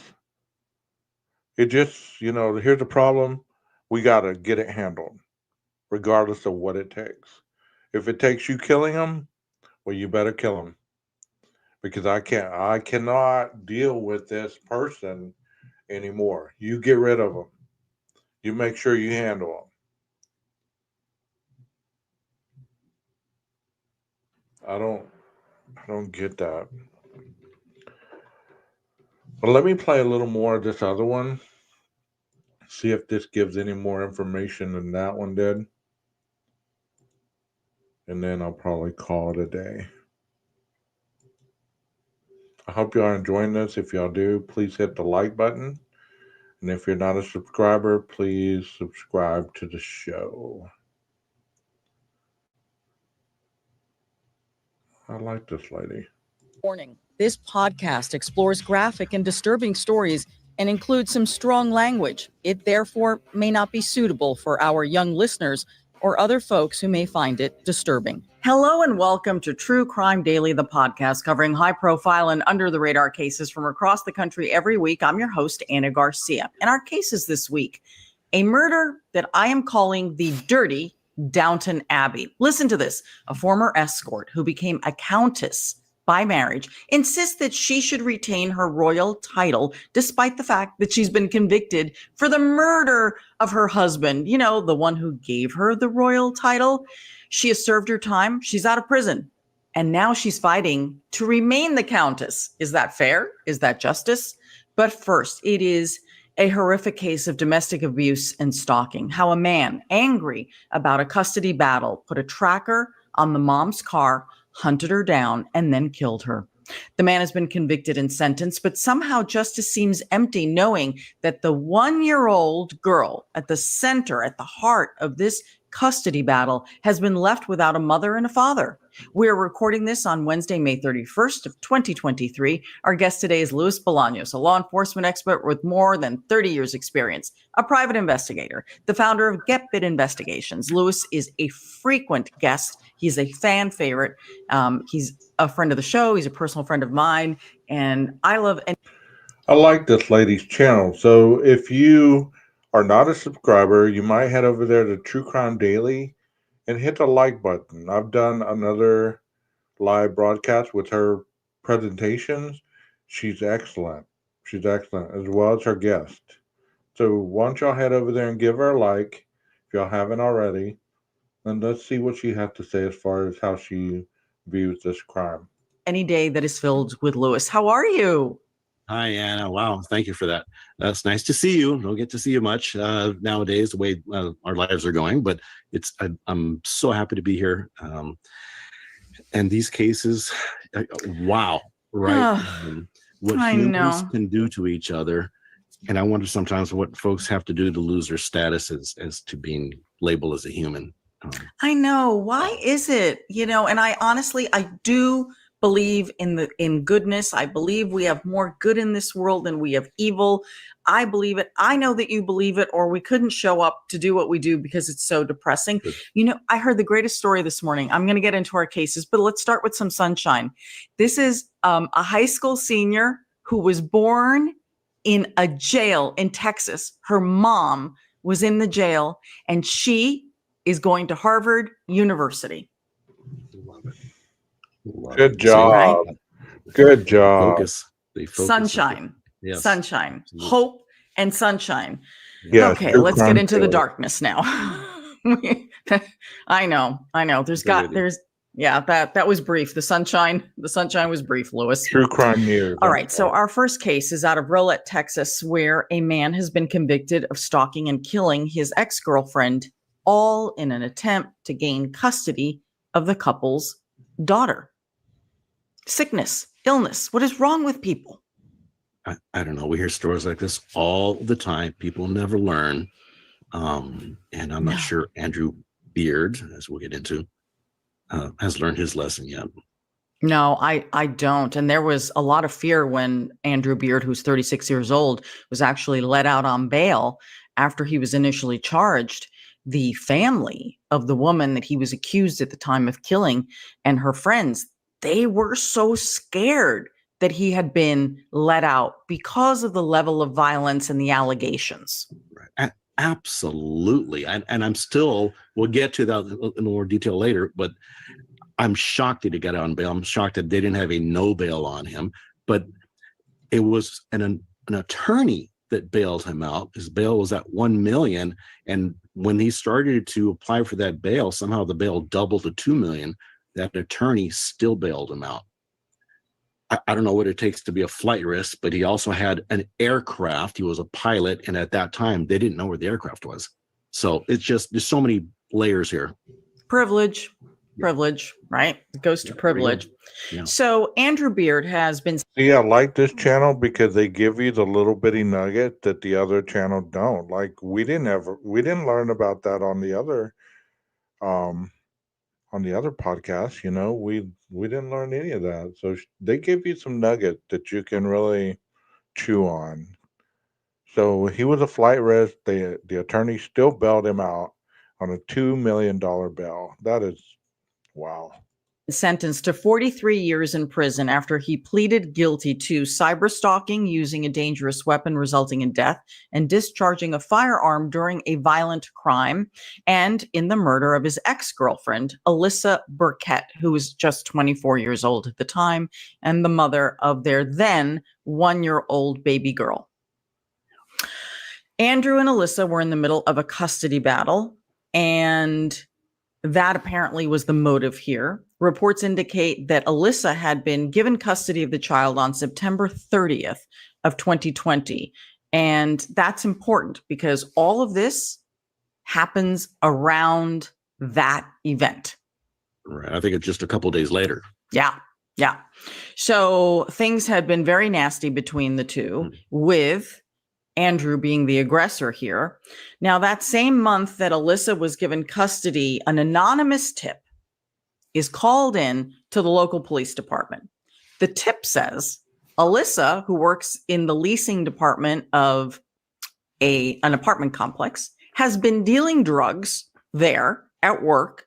It just, here's the problem. We got to get it handled, regardless of what it takes. If it takes you killing them, well, you better kill them because I cannot deal with this person anymore. You get rid of them. You make sure you handle them. I don't get that. But let me play a little more of this other one. See if this gives any more information than that one did. And then I'll probably call it a day. I hope y'all are enjoying this. If y'all do, please hit the like button. And if you're not a subscriber, please subscribe to the show. I like this lady. Warning. This podcast explores graphic and disturbing stories and includes some strong language. It therefore may not be suitable for our young listeners or other folks who may find it disturbing. Hello and welcome to True Crime Daily, the podcast covering high-profile and under-the-radar cases from across the country every week. I'm your host, Anna Garcia. And our cases this week, a murder that I am calling the dirty Downton Abbey. Listen to this. A former escort who became a countess by marriage insists that she should retain her royal title despite the fact that she's been convicted for the murder of her husband, the one who gave her the royal title. She has served her time. She's out of prison. And now she's fighting to remain the countess. Is that fair? Is that justice? But first, it is a horrific case of domestic abuse and stalking. How a man, angry about a custody battle, put a tracker on the mom's car, hunted her down, and then killed her. The man has been convicted and sentenced, but somehow justice seems empty, knowing that the 1-year-old girl at the center, at the heart of this custody battle, has been left without a mother and a father. We're recording this on Wednesday, May 31st of 2023. Our guest today is Luis Bolaños, a law enforcement expert with more than 30 years experience, a private investigator, the founder of GetBit Investigations. Luis is a frequent guest. He's a fan favorite. He's a friend of the show. He's a personal friend of mine. And I like this lady's channel. So if you are not a subscriber, you might head over there to True Crime Daily and hit the like button. I've done another live broadcast with her presentations. She's excellent. She's excellent, as well as her guest. So why don't y'all head over there and give her a like if y'all haven't already. And let's see what she has to say as far as how she views this crime. any day that is filled with Luis. How are you? Hi, Anna. Wow. Thank you for that. That's nice to see you. Don't get to see you much nowadays, the way our lives are going, but I'm so happy to be here. And these cases, wow. Right. What I humans know. can do to each other. And I wonder sometimes what folks have to do to lose their status as to being labeled as a human. I know. Why is it? And I honestly, I do believe in goodness. I believe we have more good in this world than we have evil. I believe it. I know that you believe it, or we couldn't show up to do what we do because it's so depressing. I heard the greatest story this morning. I'm going to get into our cases, but let's start with some sunshine. This is a high school senior who was born in a jail in Texas. Her mom was in the jail, and she is going to Harvard University. Good job. Right? Good job. They focus. Sunshine. Yes. Sunshine. Absolutely. Hope and sunshine. Yes, Okay, True let's Crime get into the Daily. darkness now. I know. That was brief. The sunshine was brief, Luis. True Crime News. All right. So our first case is out of Rolette, Texas, where a man has been convicted of stalking and killing his ex-girlfriend, all in an attempt to gain custody of the couple's daughter. Sickness, illness. What is wrong with people? I don't know. We hear stories like this all the time. People never learn. And I'm not sure Andrew Beard, as we'll get into, has learned his lesson yet. No, I don't. And there was a lot of fear when Andrew Beard, who's 36 years old, was actually let out on bail after he was initially charged. The family of the woman that he was accused at the time of killing and her friends, they were so scared that he had been let out because of the level of violence and the allegations. Right. Absolutely. And I'm still, we'll get to that in more detail later, but I'm shocked that he got out on bail. I'm shocked that they didn't have a no bail on him, but it was an attorney that bailed him out. His bail was at $1 million. And when he started to apply for that bail, somehow the bail doubled to $2 million. That attorney still bailed him out. I don't know what it takes to be a flight risk, but he also had an aircraft. He was a pilot. And at that time, they didn't know where the aircraft was. So it's just, there's so many layers here. Privilege, right? It goes to privilege. Yeah. So Andrew Beard has been. See, I like this channel because they give you the little bitty nugget that the other channel don't. Like we didn't learn about that on the other podcast. We didn't learn any of that. So they give you some nugget that you can really chew on. So he was a flight risk. The attorney still bailed him out on a $2 million bail. That is wow. Sentenced to 43 years in prison after he pleaded guilty to cyber stalking, using a dangerous weapon resulting in death, and discharging a firearm during a violent crime, and in the murder of his ex-girlfriend, Alyssa Burkett, who was just 24 years old at the time, and the mother of their then 1-year-old baby girl. Andrew and Alyssa were in the middle of a custody battle, and that apparently was the motive here. Reports indicate that Alyssa had been given custody of the child on September 30th of 2020. And that's important because all of this happens around that event. Right. I think it's just a couple days later. Yeah. Yeah. So things had been very nasty between the two, with Andrew being the aggressor here. Now, that same month that Alyssa was given custody, an anonymous tip is called in to the local police department. The tip says Alyssa, who works in the leasing department of an apartment complex, has been dealing drugs there at work.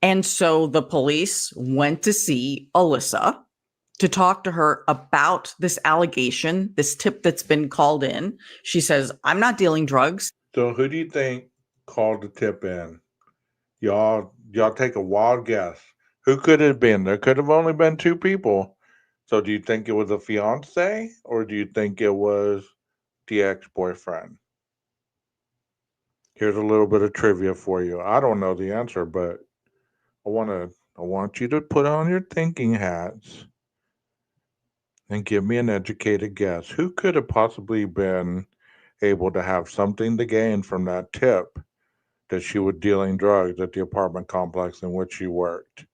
And so the police went to see Alyssa to talk to her about this allegation, this tip that's been called in. She says, I'm not dealing drugs. So who do you think called the tip in? Y'all take a wild guess. Who could it have been? There could have only been two people. So do you think it was a fiance, or do you think it was the ex-boyfriend? Here's a little bit of trivia for you. I don't know the answer, but I want you to put on your thinking hats and give me an educated guess. Who could have possibly been able to have something to gain from that tip that she was dealing drugs at the apartment complex in which she worked?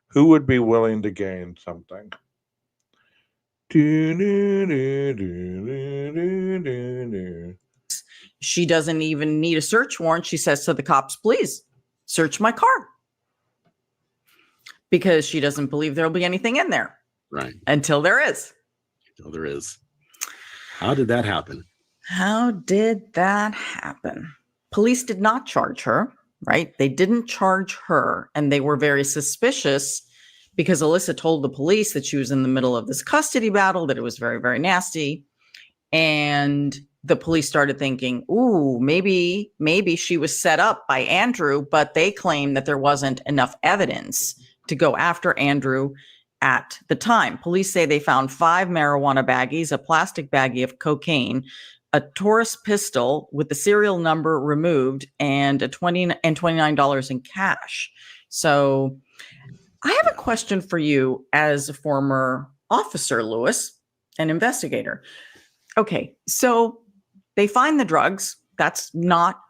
Who would be willing to gain something? She doesn't even need a search warrant. She says to the cops, please search my car, because she doesn't believe there'll be anything in there. Right. Until there is. Until there is. How did that happen? How did that happen? Police did not charge her, right? They didn't charge her, and they were very suspicious because Alyssa told the police that she was in the middle of this custody battle, that it was very, very nasty. And the police started thinking, ooh, maybe she was set up by Andrew, but they claimed that there wasn't enough evidence to go after Andrew at the time. Police say they found 5 marijuana baggies, a plastic baggie of cocaine, a Taurus pistol with the serial number removed, and $29 in cash. So I have a question for you as a former officer, Lewis, an investigator. Okay, so they find the drugs. That's not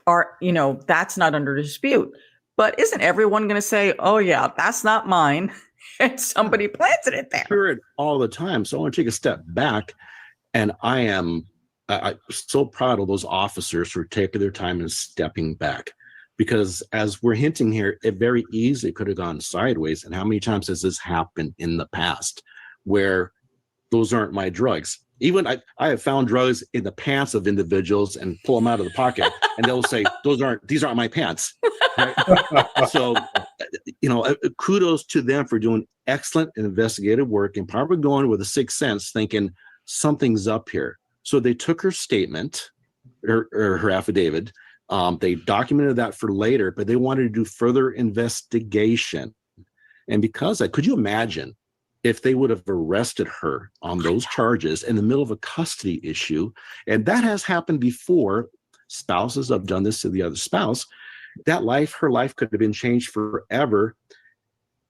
under dispute. But isn't everyone going to say, oh, yeah, that's not mine, and somebody planted it there? Hear it all the time. So I want to take a step back, and I'm so proud of those officers for taking their time and stepping back, because as we're hinting here, it very easily could have gone sideways. And how many times has this happened in the past where those aren't my drugs? Even I have found drugs in the pants of individuals and pull them out of the pocket, and they'll say, these aren't my pants. Right? So, kudos to them for doing excellent investigative work and probably going with a sixth sense, thinking something's up here. So they took her statement or her affidavit. They documented that for later, but they wanted to do further investigation. And because could you imagine if they would have arrested her on those charges in the middle of a custody issue? And that has happened before. Spouses have done this to the other spouse. Her life could have been changed forever.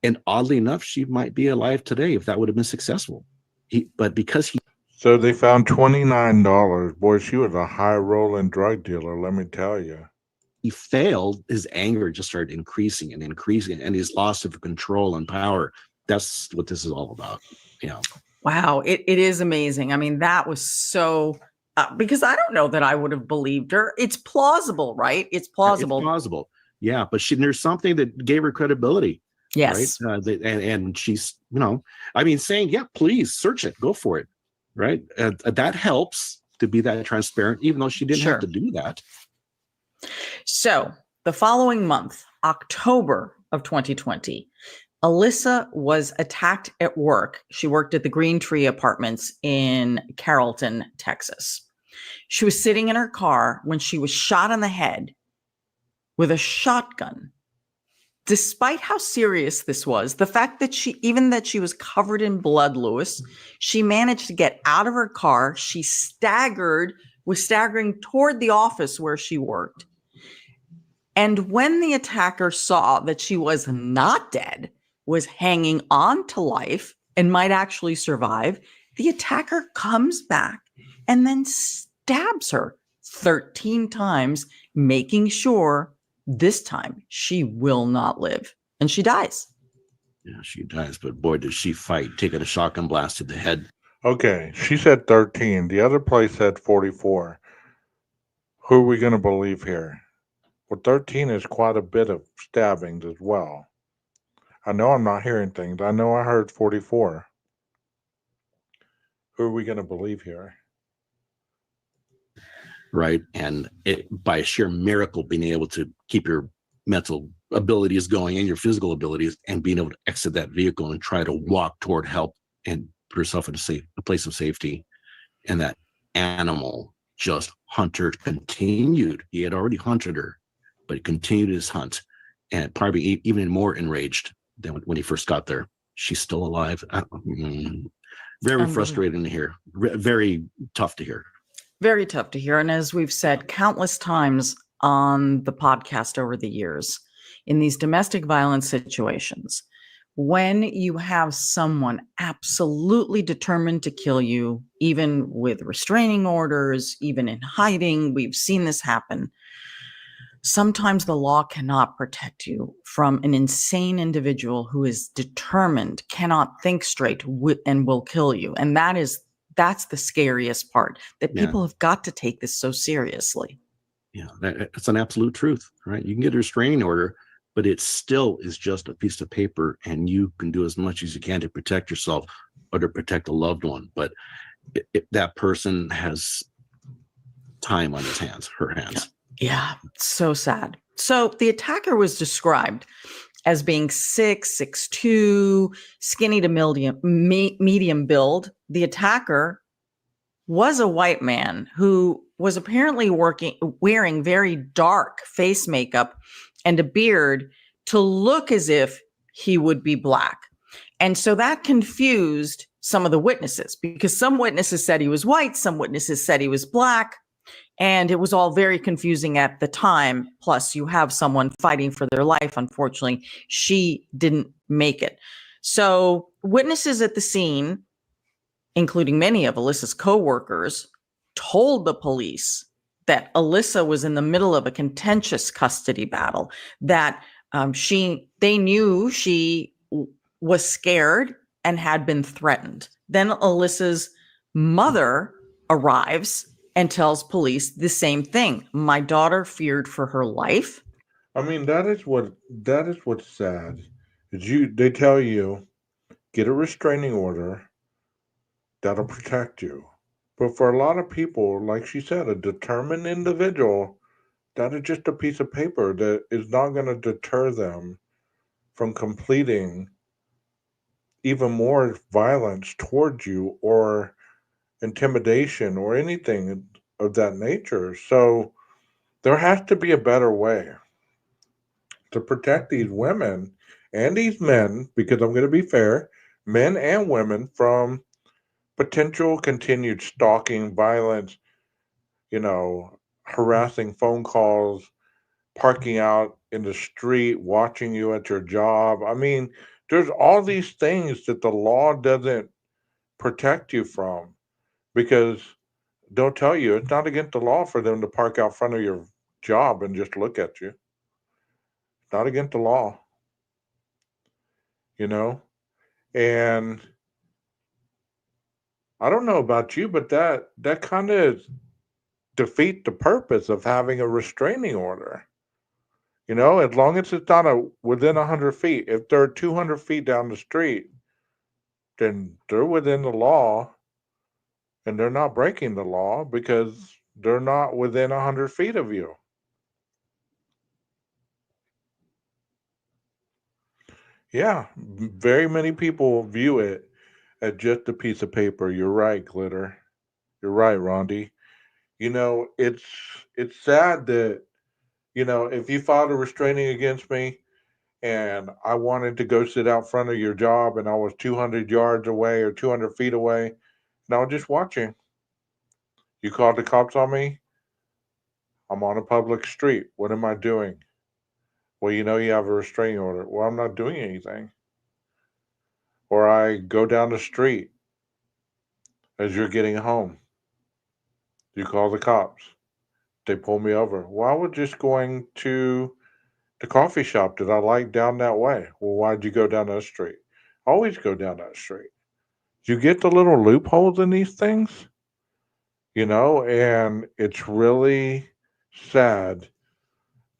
And oddly enough, she might be alive today if that would have been successful. So they found $29. Boy, she was a high-rolling drug dealer, let me tell you. He failed, his anger just started increasing, and his loss of control and power. That's what this is all about. Wow, it is amazing. I mean, that was so because I don't know that I would have believed her. It's plausible, right? It's plausible. It's plausible. Yeah, but there's something that gave her credibility. Yes. Right? And she's, saying, yeah, please search it, go for it. Right. That helps to be that transparent, even though she didn't have to do that. So the following month, October of 2020, Alyssa was attacked at work. She worked at the Green Tree Apartments in Carrollton, Texas. She was sitting in her car when she was shot in the head with a shotgun. Despite how serious this was, the fact that she was covered in blood, Lewis, she managed to get out of her car. She was staggering toward the office where she worked. And when the attacker saw that she was not dead, was hanging on to life and might actually survive, the attacker comes back and then stabs her 13 times, making sure This time she will not live and she dies. Yeah, she dies, but boy, does she fight, taking a shotgun blast to the head. Okay, she said 13. The other place said 44. Who are we going to believe here? Well, 13 is quite a bit of stabbings as well. I know I'm not hearing things. I know I heard 44. Who are we going to believe here? Right. And by sheer miracle, being able to keep your mental abilities going and your physical abilities and being able to exit that vehicle and try to walk toward help and put yourself in a place of safety. And that animal just hunter continued. He had already hunted her, but he continued his hunt and probably even more enraged than when he first got there. She's still alive. Very frustrating to hear. Very tough to hear. Very tough to hear. And as we've said countless times on the podcast over the years, in these domestic violence situations, when you have someone absolutely determined to kill you, even with restraining orders, even in hiding, we've seen this happen. Sometimes the law cannot protect you from an insane individual who is determined, cannot think straight, and will kill you. And that's the scariest part, that people have got to take this so seriously. Yeah, it's an absolute truth, right? You can get a restraining order, but it still is just a piece of paper, and you can do as much as you can to protect yourself or to protect a loved one. But that person has time on his hands, her hands. Yeah, so sad. So the attacker was described as being 6'2", skinny to medium build. The attacker was a white man who was apparently wearing very dark face makeup and a beard to look as if he would be black. And so that confused some of the witnesses, because some witnesses said he was white, some witnesses said he was black. And it was all very confusing at the time. Plus, you have someone fighting for their life. Unfortunately, she didn't make it. So witnesses at the scene, including many of Alyssa's coworkers, told the police that Alyssa was in the middle of a contentious custody battle, that they knew she was scared and had been threatened. Then Alyssa's mother arrives and tells police the same thing. My daughter feared for her life. I mean, that is what's sad. They tell you, get a restraining order that'll protect you. But for a lot of people, like she said, a determined individual, that is just a piece of paper that is not going to deter them from completing even more violence towards you or intimidation or anything of that nature. So there has to be a better way to protect these women and these men, because I'm going to be fair, men and women, from potential continued stalking, violence, harassing phone calls, parking out in the street, watching you at your job. I mean, there's all these things that the law doesn't protect you from, because they'll tell you it's not against the law for them to park out front of your job and just look at you. It's not against the law, you know? And I don't know about you, but that kind of defeat the purpose of having a restraining order. As long as it's not within 100 feet. If they're 200 feet down the street, then they're within the law, and they're not breaking the law because they're not within 100 feet of you. Yeah, very many people view it as just a piece of paper. You're right, Glitter. You're right, Rondi. It's sad that, if you filed a restraining against me and I wanted to go sit out front of your job and I was 200 yards away or 200 feet away, and I was just watching. You called the cops on me. I'm on a public street. What am I doing? Well, you have a restraining order. Well, I'm not doing anything. Or I go down the street as you're getting home. You call the cops. They pull me over. Well, I was just going to the coffee shop that I like down that way. Well, why'd you go down that street? Always go down that street. You get the little loopholes in these things, and it's really sad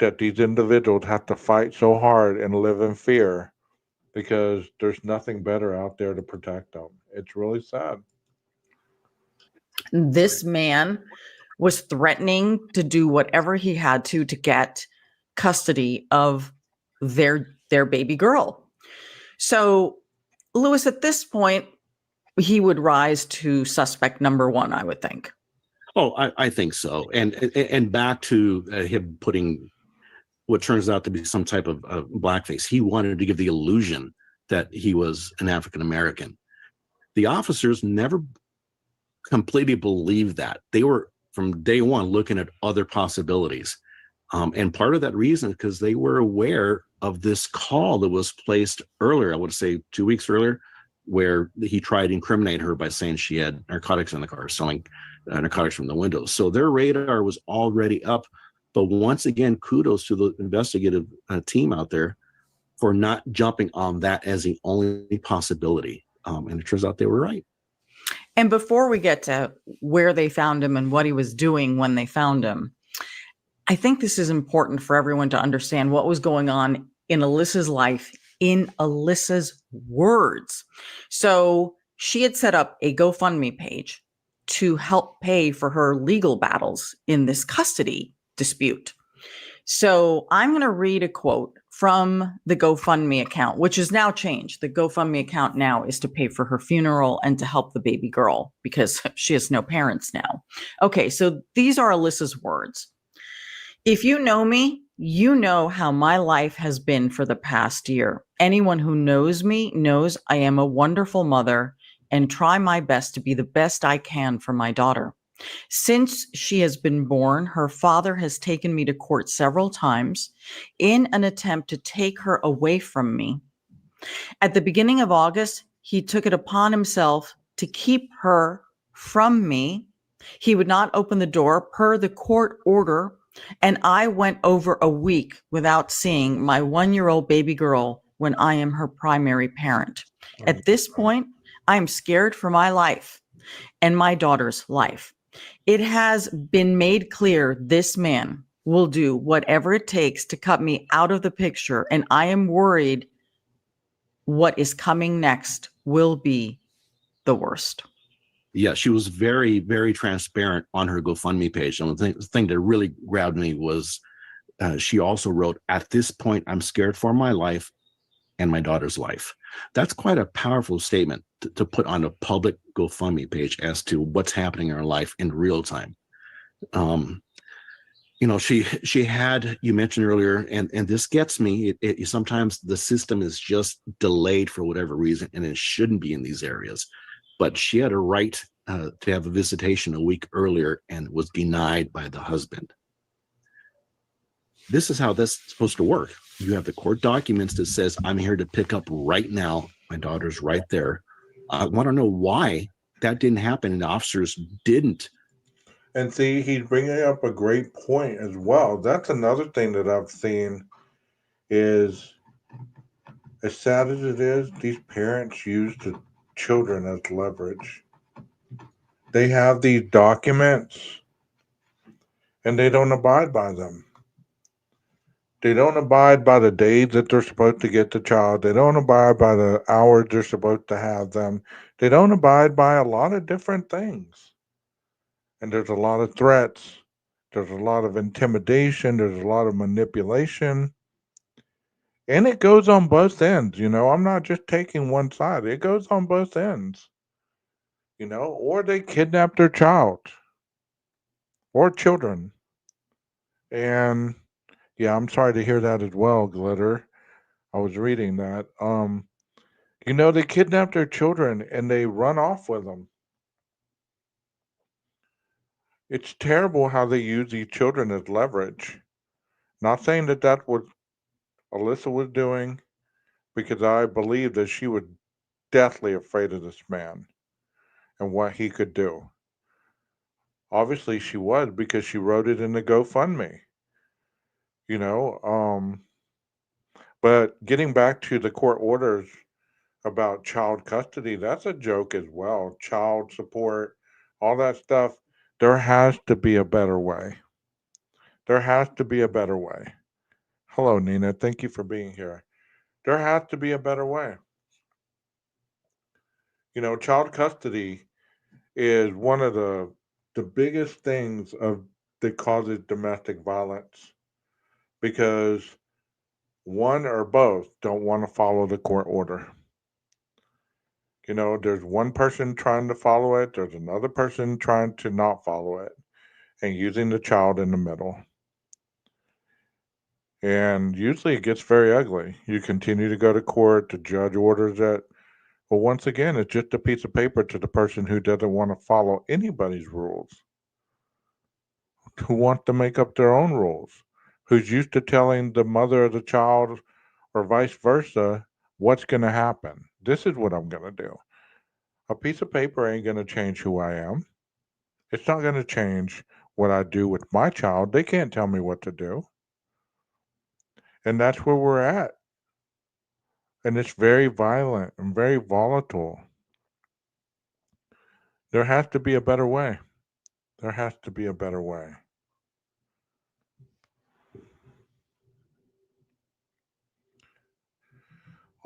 that these individuals have to fight so hard and live in fear because there's nothing better out there to protect them. It's really sad. This man was threatening to do whatever he had to get custody of their baby girl. So, Lewis, at this point, he would rise to suspect number one, I would think. Oh, I think so. And back to him putting what turns out to be some type of blackface. He wanted to give the illusion that he was an African American. The officers never completely believed that. They were from day one looking at other possibilities. And part of that reason is because they were aware of this call that was placed earlier, I would say 2 weeks earlier, where he tried to incriminate her by saying she had narcotics in the car, selling narcotics from the window. So their radar was already up. But once again, kudos to the investigative team out there for not jumping on that as the only possibility. And it turns out they were right. And before we get to where they found him and what he was doing when they found him, I think this is important for everyone to understand what was going on in Alyssa's life, in Alyssa's words. So she had set up a GoFundMe page to help pay for her legal battles in this custody dispute. So I'm going to read a quote from the GoFundMe account, which is now changed. The GoFundMe account now is to pay for her funeral and to help the baby girl because she has no parents now. Okay, so these are Alyssa's words. If you know me, you know how my life has been for the past year. Anyone who knows me knows I am a wonderful mother and try my best to be the best I can for my daughter. Since she has been born, her father has taken me to court several times in an attempt to take her away from me. At the beginning of August, he took it upon himself to keep her from me. He would not open the door per the court order, and I went over a week without seeing my 1-year-old baby girl when I am her primary parent. At this point, I am scared for my life and my daughter's life. It has been made clear this man will do whatever it takes to cut me out of the picture, and I am worried what is coming next will be the worst. Yeah, she was very, very transparent on her GoFundMe page. And the thing that really grabbed me was she also wrote, "At this point, I'm scared for my life and my daughter's life." That's quite a powerful statement to put on a public GoFundMe page as to what's happening in her life in real time. She had, you mentioned earlier, and this gets me, sometimes the system is just delayed for whatever reason, and it shouldn't be in these areas. But she had a right to have a visitation a week earlier and was denied by the husband. This is how that's supposed to work. You have the court documents that says, I'm here to pick up right now. My daughter's right there. I want to know why that didn't happen and the officers didn't. And see, he's bringing up a great point as well. That's another thing that I've seen is, as sad as it is, these parents use the children as leverage. They have these documents and they don't abide by them. They don't abide by the days that they're supposed to get the child. They don't abide by the hours they're supposed to have them. They don't abide by a lot of different things. And there's a lot of threats. There's a lot of intimidation. There's a lot of manipulation. And it goes on both ends. I'm not just taking one side. It goes on both ends. Or they kidnap their child or children. And yeah, I'm sorry to hear that as well, Glitter. I was reading that. They kidnap their children and they run off with them. It's terrible how they use these children as leverage. Not saying that that's what Alyssa was doing, because I believe that she was deathly afraid of this man and what he could do. Obviously, she was because she wrote it in the GoFundMe. But getting back to the court orders about child custody, that's a joke as well. Child support, all that stuff. There has to be a better way. There has to be a better way. Hello, Nina. Thank you for being here. There has to be a better way. Child custody is one of the biggest things that causes domestic violence because one or both don't want to follow the court order. There's one person trying to follow it, there's another person trying to not follow it, and using the child in the middle. And usually it gets very ugly. You continue to go to court, the judge orders it. But once again, it's just a piece of paper to the person who doesn't want to follow anybody's rules, who want to make up their own rules, who's used to telling the mother of the child or vice versa what's going to happen. This is what I'm going to do. A piece of paper ain't going to change who I am. It's not going to change what I do with my child. They can't tell me what to do. And that's where we're at. And it's very violent and very volatile. There has to be a better way. There has to be a better way.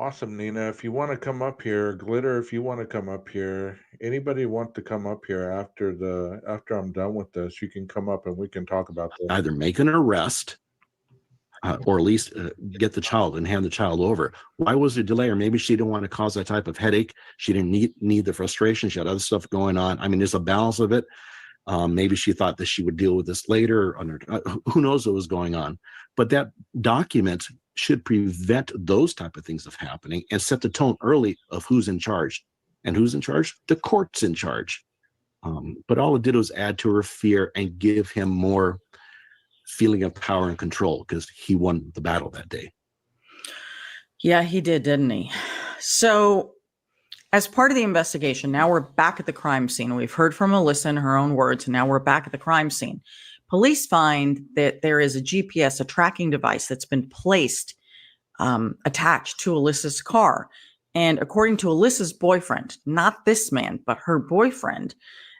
Awesome, Nina. If you want to come up here, Glitter, if you want to come up here, anybody want to come up here after I'm done with this, you can come up and we can talk about this. Either make an arrest or at least get the child and hand the child over. Why was there delay? Or maybe she didn't want to cause that type of headache. She didn't need the frustration. She had other stuff going on. I mean, there's a balance of it. Maybe she thought that she would deal with this later. Who knows what was going on? But that document should prevent those type of things of happening and set the tone early of who's in charge. And who's in charge? The court's in charge. But all it did was add to her fear and give him more feeling of power and control because he won the battle that day. Yeah, he did, didn't he? So as part of the investigation, now we're back at the crime scene. We've heard from Alyssa in her own words, and now we're back at the crime scene. Police find that there is a GPS, a tracking device that's been placed, attached to Alyssa's car. And according to Alyssa's boyfriend, not this man, but her boyfriend,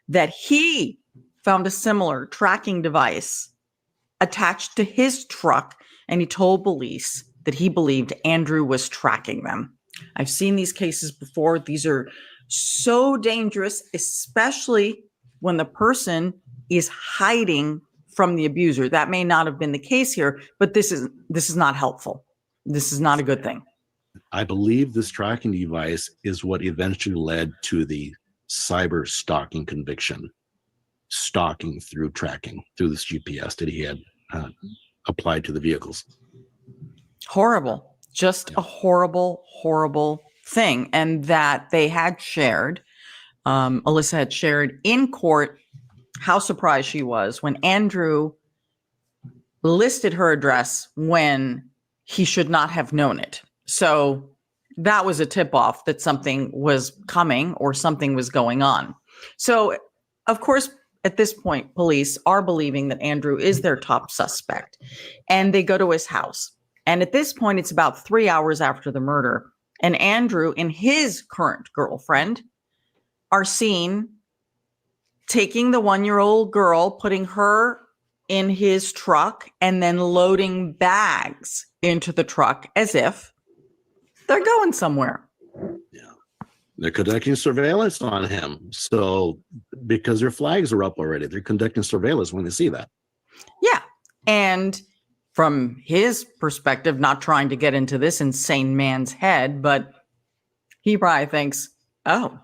that he found a similar tracking device attached to his truck, and he told police that he believed Andrew was tracking them. I've seen these cases before. These are so dangerous, especially when the person is hiding from the abuser. That may not have been the case here, but this is not helpful. This is not a good thing. I believe this tracking device is what eventually led to the cyber stalking conviction. Stalking through tracking, through this GPS that he had applied to the vehicles. Horrible. Just a horrible, horrible thing. And that they had shared, Alyssa had shared in court how surprised she was when Andrew listed her address when he should not have known it. So that was a tip-off that something was coming or something was going on. So, of course, at this point, police are believing that Andrew is their top suspect, and they go to his house. And at this point, it's about 3 hours after the murder, and Andrew and his current girlfriend are seen taking the 1-year-old girl, putting her in his truck, and then loading bags into the truck as if they're going somewhere. Yeah. They're conducting surveillance on him. So because their flags are up already, they're conducting surveillance when they see that. Yeah. And from his perspective, not trying to get into this insane man's head, but he probably thinks, oh,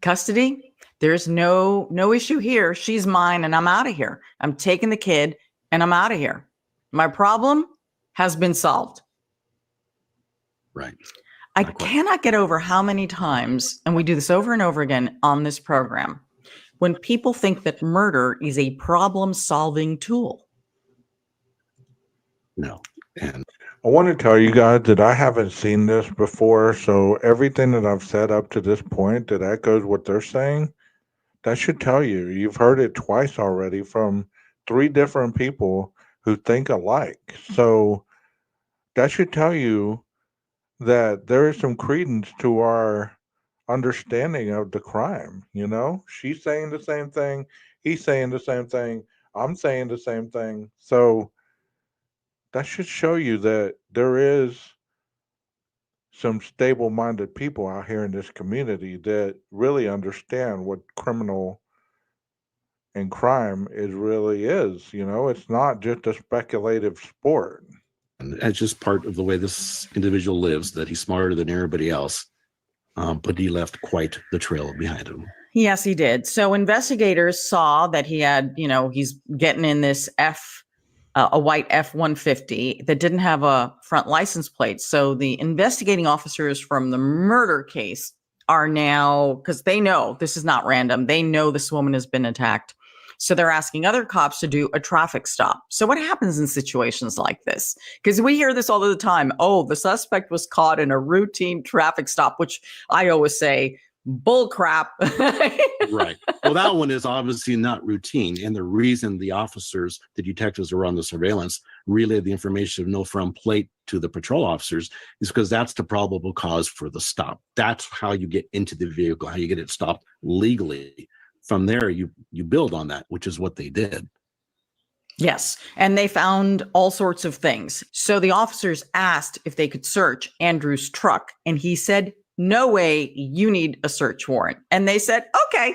custody, there's no issue here. She's mine and I'm out of here. I'm taking the kid and I'm out of here. My problem has been solved. Right. I cannot get over how many times, and we do this over and over again on this program, when people think that murder is a problem-solving tool. No. And I want to tell you guys that I haven't seen this before, so everything that I've said up to this point that echoes what they're saying, that should tell you. You've heard it twice already from 3 different people who think alike. So that should tell you that there is some credence to our understanding of the crime. You know, she's saying the same thing, he's saying the same thing, I'm saying the same thing. So that should show you that there is some stable minded people out here in this community that really understand what criminal and crime is really is. You know, it's not just a speculative sport. And it's just part of the way this individual lives, that he's smarter than everybody else. But he left quite the trail behind him. Yes, he did. So investigators saw that he had, he's getting in this a white F-150 that didn't have a front license plate. So the investigating officers from the murder case are now, because they know this is not random, they know this woman has been attacked. So they're asking other cops to do a traffic stop. So what happens in situations like this? Because we hear this all the time. Oh, the suspect was caught in a routine traffic stop, which I always say, bull crap. Right. Well, that one is obviously not routine. And the reason the officers, the detectives who are on the surveillance, relayed the information of no front plate to the patrol officers is because that's the probable cause for the stop. That's how you get into the vehicle, how you get it stopped legally. From there, you build on that, which is what they did. Yes. And they found all sorts of things. So the officers asked if they could search Andrew's truck. And he said, no way, you need a search warrant. And they said, okay,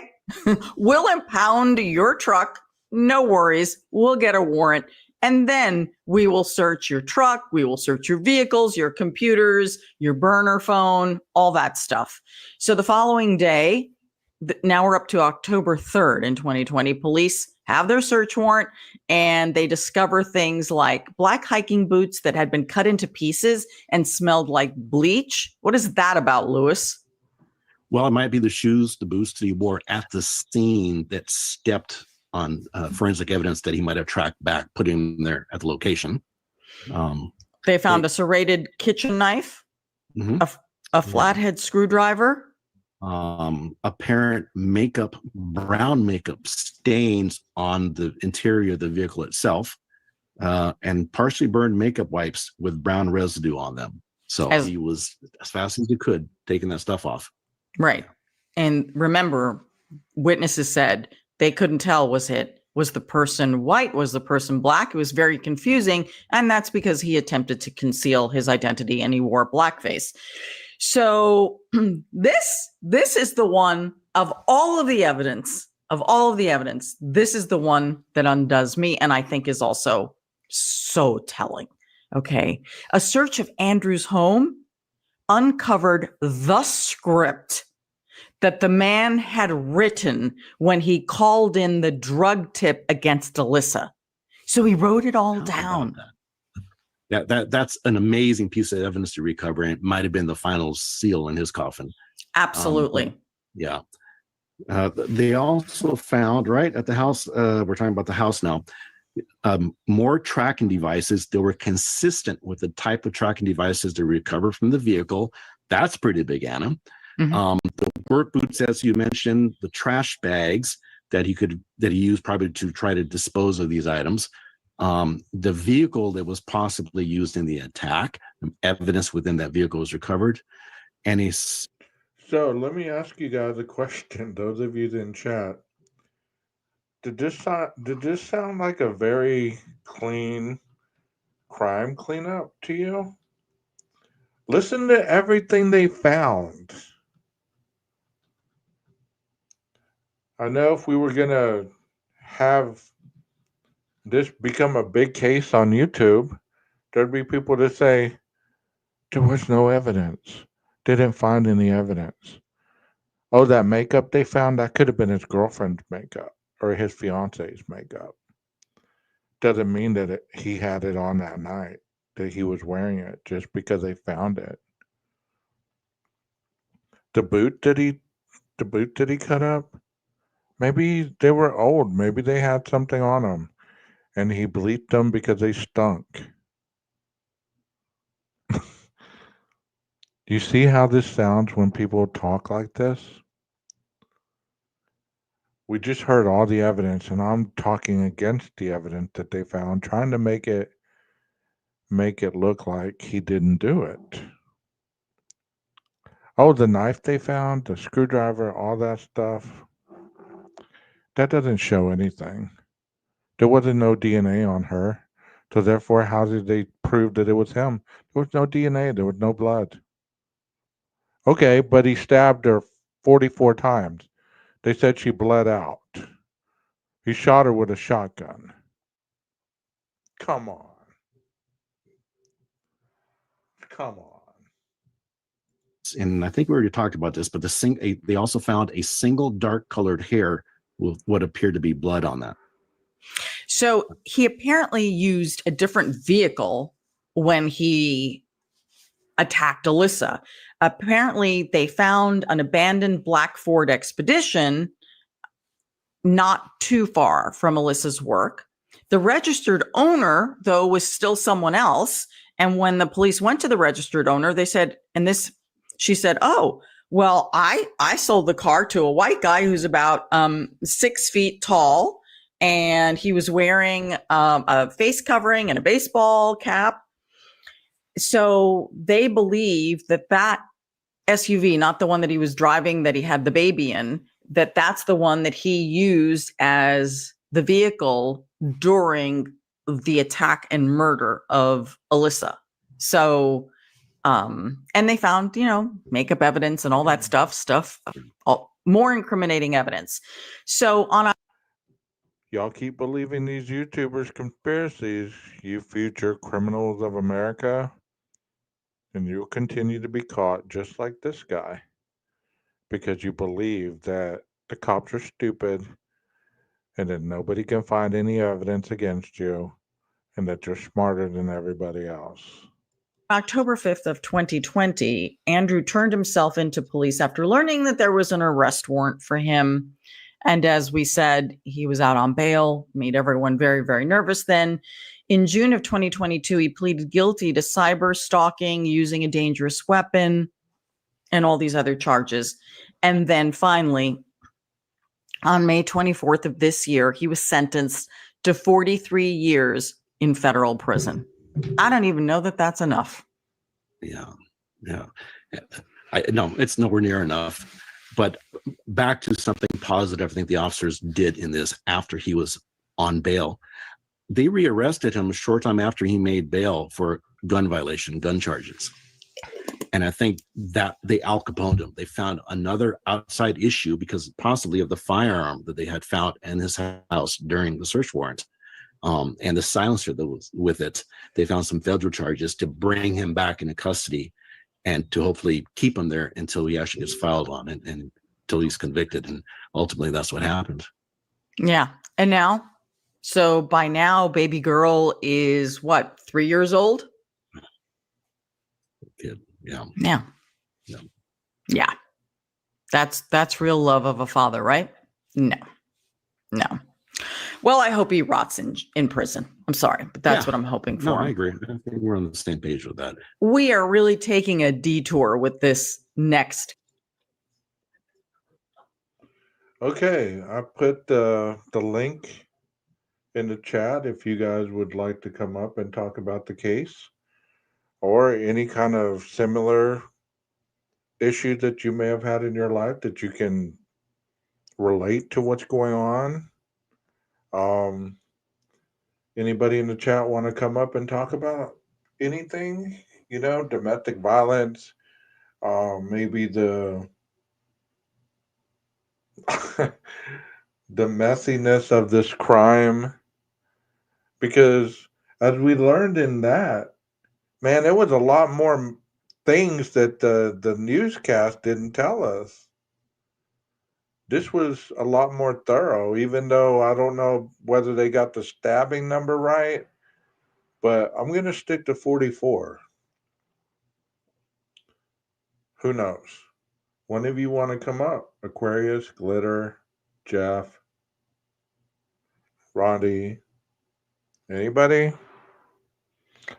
we'll impound your truck. No worries. We'll get a warrant. And then we will search your truck. We will search your vehicles, your computers, your burner phone, all that stuff. So the following day, now we're up to October 3rd in 2020. Police have their search warrant and they discover things like black hiking boots that had been cut into pieces and smelled like bleach. What is that about, Lewis? Well, it might be the shoes, the boots that he wore at the scene that stepped on forensic evidence that he might have tracked back, put him there at the location. They found a serrated kitchen knife, a flathead screwdriver, apparent brown makeup stains on the interior of the vehicle itself, and partially burned makeup wipes with brown residue on them. So he was, as fast as he could, taking that stuff off. Right. And remember, witnesses said they couldn't tell was the person white, was the person black. It was very confusing. And that's because he attempted to conceal his identity and he wore blackface. So this is the one of all of the evidence, this is the one that undoes me and I think is also so telling. Okay. A search of Andrew's home uncovered the script that the man had written when he called in the drug tip against Alyssa. So he wrote it all down. That's an amazing piece of evidence to recover, and it might have been the final seal in his coffin. Absolutely. Yeah. They also found, right at the house, we're talking about the house now, more tracking devices that were consistent with the type of tracking devices to recover from the vehicle. That's pretty big, Anna. The work boots, as you mentioned, the trash bags that he used probably to try to dispose of these items. The vehicle that was possibly used in the attack, evidence within that vehicle was recovered. And So let me ask you guys a question, those of you in chat. Did this sound like a very clean crime cleanup to you? Listen to everything they found. I know if we were going to have this become a big case on YouTube, there'd be people that say, there was no evidence. They didn't find any evidence. Oh, that makeup they found, that could have been his girlfriend's makeup or his fiance's makeup. Doesn't mean that he had it on that night, that he was wearing it just because they found it. The boot that he cut up, maybe they were old. Maybe they had something on them and he bleached them because they stunk. Do you see how this sounds when people talk like this? We just heard all the evidence, and I'm talking against the evidence that they found, trying to make make it look like he didn't do it. Oh, the knife they found, the screwdriver, all that stuff, that doesn't show anything. There wasn't no DNA on her. So therefore, how did they prove that it was him? There was no DNA. There was no blood. Okay, but he stabbed her 44 times. They said she bled out. He shot her with a shotgun. Come on. Come on. And I think we already talked about this, but they also found a single dark colored hair with what appeared to be blood on that. So he apparently used a different vehicle when he attacked Alyssa. Apparently, they found an abandoned black Ford Expedition not too far from Alyssa's work. The registered owner, though, was still someone else. And when the police went to the registered owner, they said, she said, "Oh, well, I sold the car to a white guy who's about 6 feet tall, and he was wearing a face covering and a baseball cap." So they believe that SUV, not the one that he was driving, that he had the baby in, that's the one that he used as the vehicle during the attack and murder of Alyssa. So, and they found, makeup evidence and all that stuff, more incriminating evidence. So Y'all keep believing these YouTubers' conspiracies, you future criminals of America, and you'll continue to be caught just like this guy because you believe that the cops are stupid and that nobody can find any evidence against you and that you're smarter than everybody else. October 5th of 2020, Andrew turned himself into police after learning that there was an arrest warrant for him. And as we said, he was out on bail, made everyone very, very nervous then. In June of 2022, he pleaded guilty to cyber stalking, using a dangerous weapon, and all these other charges. And then finally, on May 24th of this year, he was sentenced to 43 years in federal prison. I don't even know that that's enough. Yeah. No, it's nowhere near enough. But back to something positive, I think the officers did in this after he was on bail. They rearrested him a short time after he made bail for gun violation, gun charges. And I think that they Al Caponed him. They found another outside issue because possibly of the firearm that they had found in his house during the search warrant. And the silencer that was with it. They found some federal charges to bring him back into custody and to hopefully keep him there until he actually gets filed on and until he's convicted. And ultimately, that's what happened. Yeah. And now, so by now, baby girl is what, 3 years old? Kid. Yeah. Yeah. Yeah. Yeah. That's real love of a father, right? No. Well, I hope he rots in prison. I'm sorry, but that's what I'm hoping for. No, I agree. I think we're on the same page with that. We are really taking a detour with this next. Okay, I put the link in the chat if you guys would like to come up and talk about the case or any kind of similar issue that you may have had in your life that you can relate to what's going on. Anybody in the chat want to come up and talk about anything? Domestic violence, maybe the the messiness of this crime. Because as we learned in that, man, there was a lot more things that the newscast didn't tell us. This was a lot more thorough, even though I don't know whether they got the stabbing number right, but I'm going to stick to 44. Who knows? One of you want to come up? Aquarius, Glitter, Jeff, Roddy, anybody?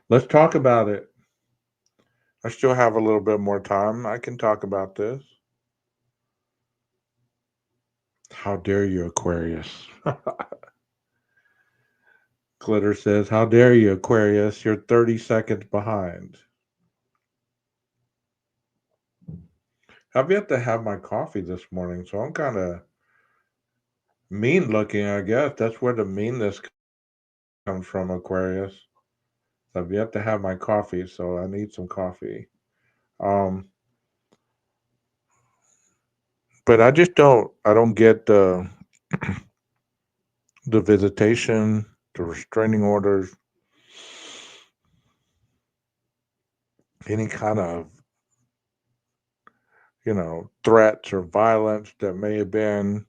Let's talk about it. I still have a little bit more time. I can talk about this. How dare you, Aquarius? Glitter says, "How dare you, Aquarius? You're 30 seconds behind." I've yet to have my coffee this morning, so I'm kind of mean looking, I guess. That's where the meanness comes from, Aquarius. I've yet to have my coffee, so I need some coffee. But I just don't get the visitation, the restraining orders, any kind of, threats or violence that may have been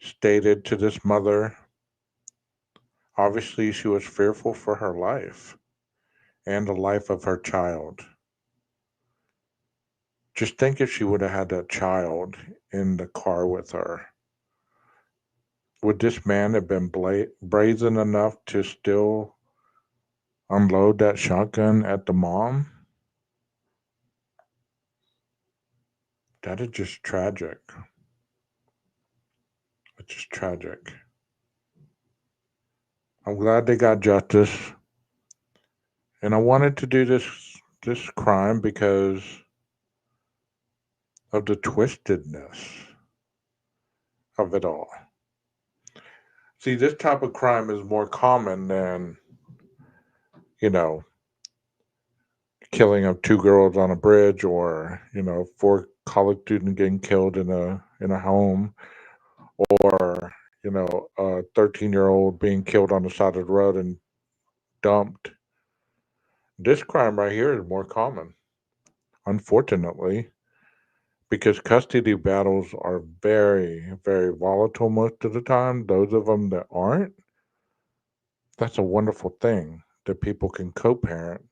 stated to this mother. Obviously, she was fearful for her life and the life of her child. Just think if she would have had that child in the car with her. Would this man have been brazen enough to still unload that shotgun at the mom? That is just tragic. It's just tragic. I'm glad they got justice. And I wanted to do this crime because of the twistedness of it all. See, this type of crime is more common than, killing of two girls on a bridge, or, 4 college students getting killed in a home, or, a 13-year-old being killed on the side of the road and dumped. This crime right here is more common, unfortunately, because custody battles are very, very volatile most of the time. Those of them that aren't, that's a wonderful thing that people can co-parent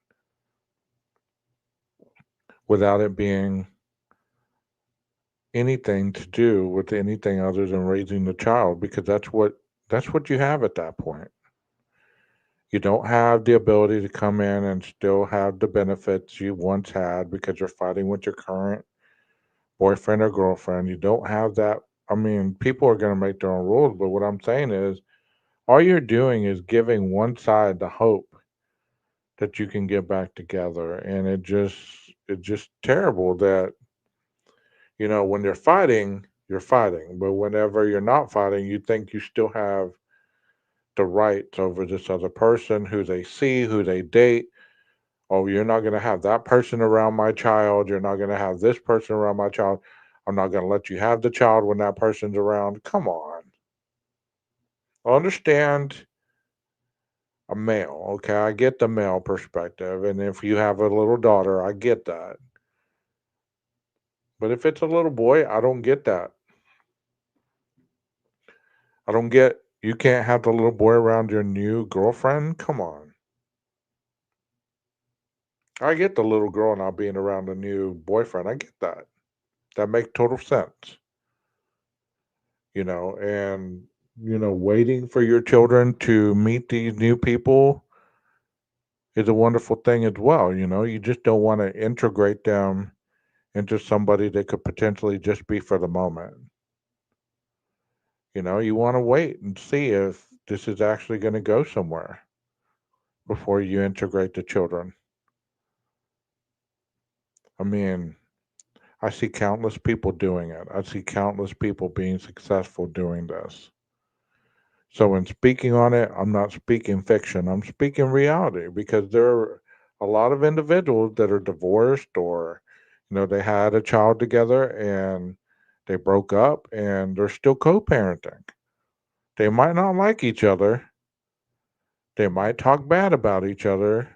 without it being anything to do with anything other than raising the child, because that's what you have at that point. You don't have the ability to come in and still have the benefits you once had because you're fighting with your current boyfriend or girlfriend. You don't have that. I mean, people are going to make their own rules, but what I'm saying is all you're doing is giving one side the hope that you can get back together. And it's just terrible that, when you're fighting, but whenever you're not fighting, you think you still have the rights over this other person who they see, who they date. Oh, you're not going to have that person around my child. You're not going to have this person around my child. I'm not going to let you have the child when that person's around. Come on. I understand a male. Okay. I get the male perspective. And if you have a little daughter, I get that. But if it's a little boy, I don't get that. I don't get, you can't have the little boy around your new girlfriend. Come on. I get the little girl not being around a new boyfriend. I get that. That makes total sense. And, waiting for your children to meet these new people is a wonderful thing as well. You just don't want to integrate them into somebody that could potentially just be for the moment. You want to wait and see if this is actually going to go somewhere before you integrate the children. I mean, I see countless people doing it. I see countless people being successful doing this. So in speaking on it, I'm not speaking fiction. I'm speaking reality, because there are a lot of individuals that are divorced, or, they had a child together and they broke up and they're still co-parenting. They might not like each other. They might talk bad about each other,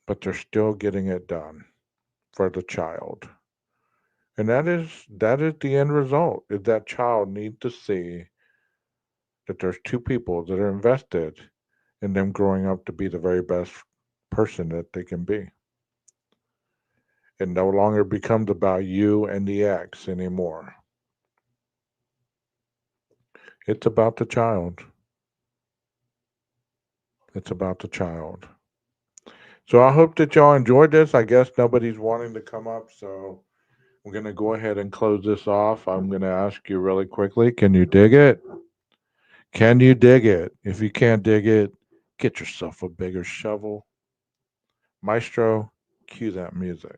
but they're still getting it done for the child. And that is the end result. Is that child needs to see that there's two people that are invested in them growing up to be the very best person that they can be. It no longer becomes about you and the ex anymore. It's about the child. It's about the child. So I hope that y'all enjoyed this. I guess nobody's wanting to come up, so I'm going to go ahead and close this off. I'm going to ask you really quickly, can you dig it? Can you dig it? If you can't dig it, get yourself a bigger shovel. Maestro, cue that music.